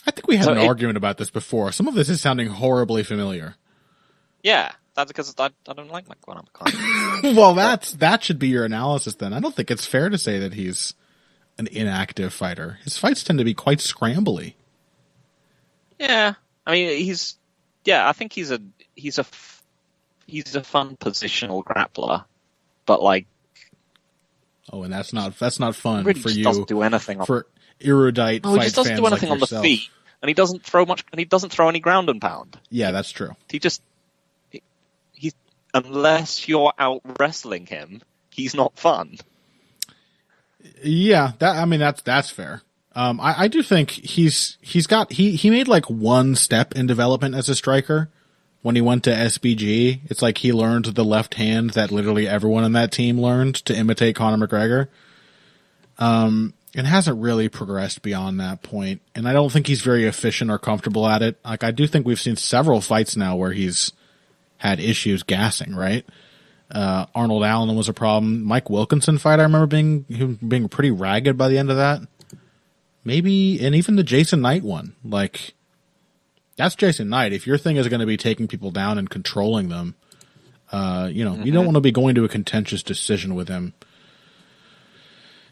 think we had an argument about this before. Some of this is sounding horribly familiar. Yeah, that's because I don't like Juan Amicani. Well, that should be your analysis then. I don't think it's fair to say that he's an inactive fighter. His fights tend to be quite scrambly. Yeah, I mean, I think he's a he's a fun positional grappler, but like, oh, and that's not fun really for just you. Doesn't do anything for erudite he fight just doesn't fans do anything like on yourself. the feet, and he doesn't throw much, and he doesn't throw any ground and pound. Yeah, that's true. He unless you're out wrestling him, he's not fun. Yeah, that's fair. I do think he made like one step in development as a striker when he went to SBG. It's like he learned the left hand that literally everyone in that team learned to imitate Conor McGregor. And hasn't really progressed beyond that point. And I don't think he's very efficient or comfortable at it. Like, I do think we've seen several fights now where he's had issues gassing, right? Arnold Allen was a problem. Mike Wilkinson fight, I remember being pretty ragged by the end of that. Maybe, and even the Jason Knight one. Like, that's Jason Knight. If your thing is going to be taking people down and controlling them, you don't want to be going to a contentious decision with him.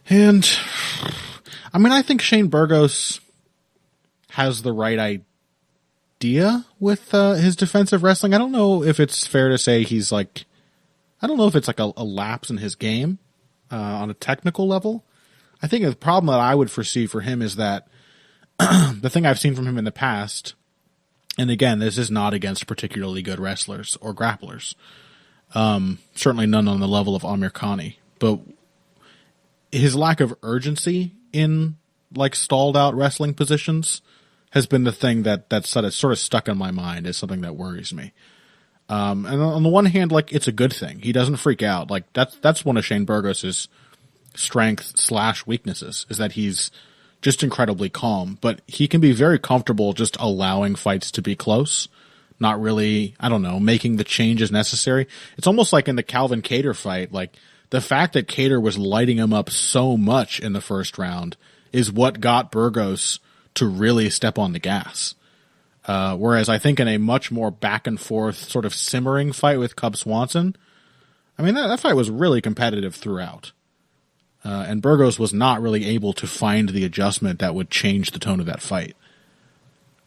And, I think Shane Burgos has the right idea with his defensive wrestling. I don't know if it's fair to say I don't know if it's like a lapse in his game on a technical level. I think the problem that I would foresee for him is that the thing I've seen from him in the past, and again, this is not against particularly good wrestlers or grapplers, certainly none on the level of Amir Khani, but his lack of urgency in like stalled out wrestling positions has been the thing that's sort of stuck in my mind as something that worries me. And on the one hand, like, it's a good thing. He doesn't freak out. Like, that's one of Shane Burgos' strength/weaknesses, is that he's just incredibly calm, but he can be very comfortable just allowing fights to be close, not really, making the changes necessary. It's almost like in the Calvin Kattar fight, like, the fact that Kattar was lighting him up so much in the first round is what got Burgos to really step on the gas. Whereas I think in a much more back and forth sort of simmering fight with Cub Swanson, that fight was really competitive throughout. And Burgos was not really able to find the adjustment that would change the tone of that fight.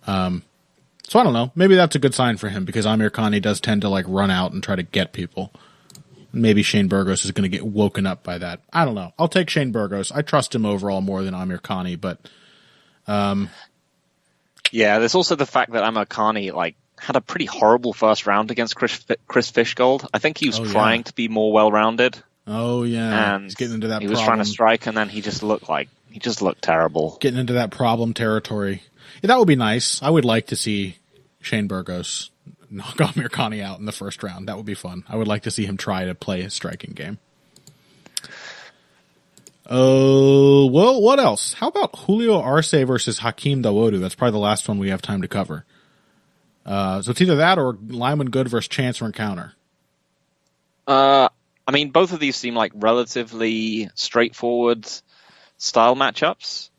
So I don't know. Maybe that's a good sign for him, because Amir Khani does tend to like run out and try to get people. Maybe Shane Burgos is going to get woken up by that. I don't know. I'll take Shane Burgos. I trust him overall more than Amir Khani, but yeah, there's also the fact that Amir Khani had a pretty horrible first round against Chris Fishgold. I think he was trying to be more well-rounded. Oh yeah, and he's getting into that. He was trying to strike, and then he just looked terrible. Getting into that problem territory. Yeah, that would be nice. I would like to see Shane Burgos knock Amir Khani out in the first round. That would be fun. I would like to see him try to play his striking game. Oh, well, what else? How about Julio Arce versus Hakeem Dawodu? That's probably the last one we have time to cover. So it's either that or Lyman Good versus Chance Rencounter. Both of these seem like relatively straightforward style matchups.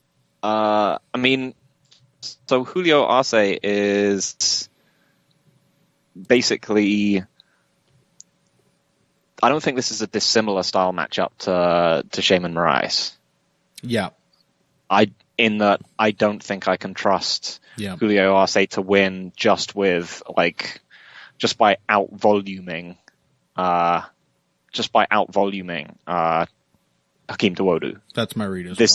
So Julio Arce is basically, I don't think this is a dissimilar style matchup to Shaman Moraes. Yeah. In that I don't think I can trust Julio Arce to win just by out-voluming Hakeem Dawodu. That's my read as well.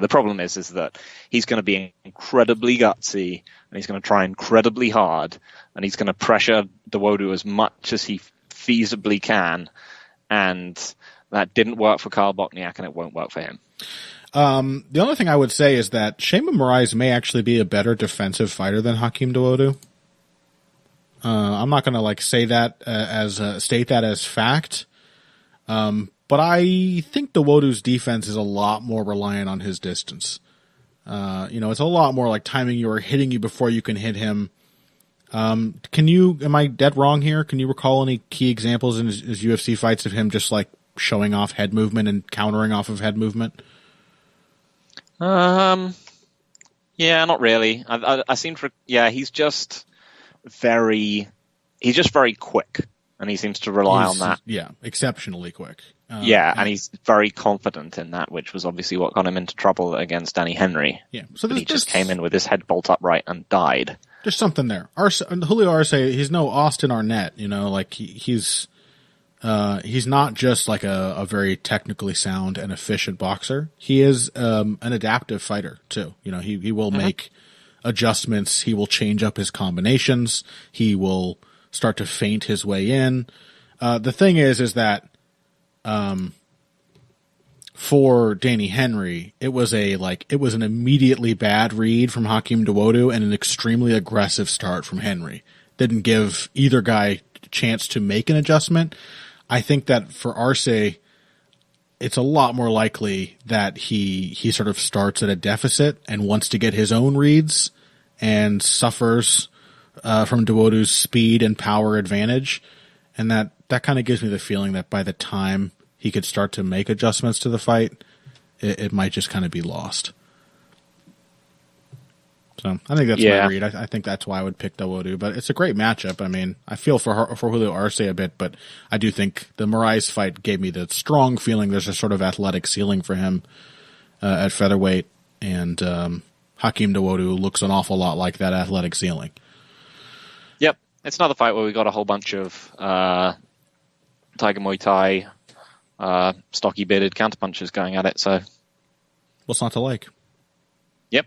The problem is that he's going to be incredibly gutsy, and he's going to try incredibly hard, and he's going to pressure Dawodu as much as he feasibly can, and that didn't work for Kyle Bochniak, and it won't work for him. The only thing I would say is that Shaman Moraes may actually be a better defensive fighter than Hakeem Dawodu. I'm not going to say that state that as fact. But I think Dawodu's defense is a lot more reliant on his distance. It's a lot more like timing you or hitting you before you can hit him. Am I dead wrong here? Can you recall any key examples in his UFC fights of him just showing off head movement and countering off of head movement? Yeah, not really. He's just very quick, and he seems to rely on that. Yeah, exceptionally quick. And he's very confident in that, which was obviously what got him into trouble against Danny Henry. Yeah, so he just came in with his head bolt upright and died. There's something there. Julio Arce, he's no Austin Arnett, like he's not just like a very technically sound and efficient boxer. He is an adaptive fighter too. He will make adjustments. He will change up his combinations. He will start to feint his way in. The thing is that for Danny Henry, it was an immediately bad read from Hakeem Dawodu and an extremely aggressive start from Henry. Didn't give either guy a chance to make an adjustment. I think that for Arce, it's a lot more likely that he sort of starts at a deficit and wants to get his own reads and suffers from Dawodu's speed and power advantage. And that kind of gives me the feeling that by the time he could start to make adjustments to the fight, it might just kind of be lost. So I think that's my read. I think that's why I would pick Dawodu, but it's a great matchup. I mean, I feel for Julio Arce a bit, but I do think the Moraes fight gave me the strong feeling there's a sort of athletic ceiling for him at featherweight, and Hakeem Dawodu looks an awful lot like that athletic ceiling. Yep. It's another fight where we got a whole bunch of Tiger Muay Thai, stocky bearded counterpunchers going at it, so what's not to like? Yep.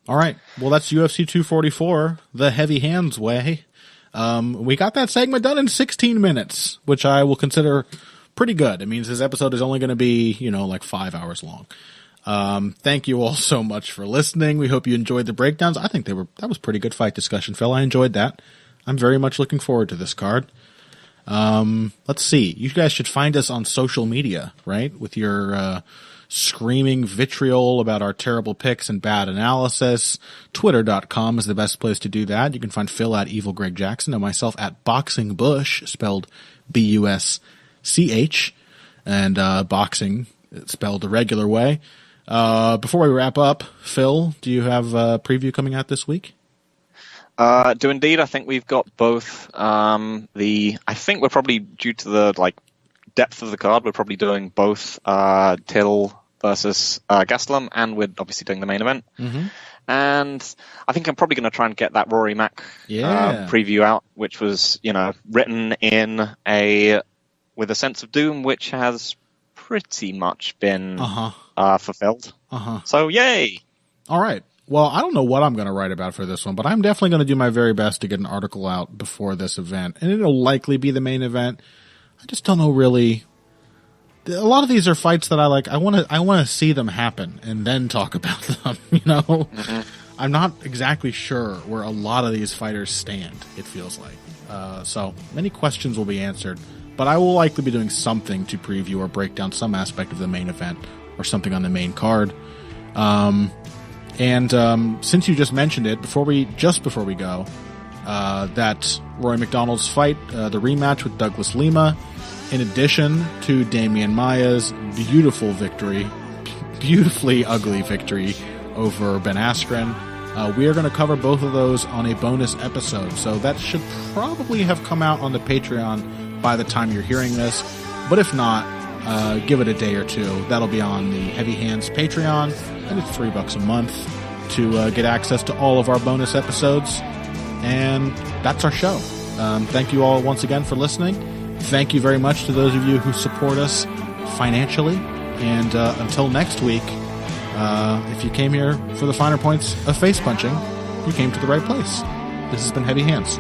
All right. Well, that's UFC 244, the heavy hands way. We got that segment done in 16 minutes, which I will consider pretty good. It means this episode is only going to be, like 5 hours long. Thank you all so much for listening. We hope you enjoyed the breakdowns. I think that was pretty good fight discussion, Phil. I enjoyed that. I'm very much looking forward to this card. Let's see. You guys should find us on social media, right? With your screaming vitriol about our terrible picks and bad analysis. Twitter.com is the best place to do that. You can find Phil at Evil Greg Jackson and myself at Boxing Bush, spelled B-U-S-C-H, and boxing spelled the regular way. Before we wrap up, Phil, do you have a preview coming out this week? Do indeed. I think we've got both. I think we're probably, due to the depth of the card, we're probably doing both Till versus Gastelum, and we're obviously doing the main event. Mm-hmm. And I think I'm probably going to try and get that Rory Mack preview out, which was written with a sense of doom, which has pretty much been fulfilled. So yay! All right. Well, I don't know what I'm going to write about for this one, but I'm definitely going to do my very best to get an article out before this event, and it'll likely be the main event. I just don't know really. A lot of these are fights that I like. I want to see them happen and then talk about them. Mm-hmm. I'm not exactly sure where a lot of these fighters stand. It feels like so many questions will be answered, but I will likely be doing something to preview or break down some aspect of the main event or something on the main card. And since you just mentioned it, before we go, that Rory McDonald's fight, the rematch with Douglas Lima, in addition to Damian Maia's beautifully ugly victory over Ben Askren, we are going to cover both of those on a bonus episode. So that should probably have come out on the Patreon by the time you're hearing this. But if not, give it a day or two. That'll be on the Heavy Hands Patreon, and it's $3 a month to get access to all of our bonus episodes. And that's our show. Thank you all once again for listening. Thank you very much to those of you who support us financially. And until next week, if you came here for the finer points of face punching, you came to the right place. This has been Heavy Hands.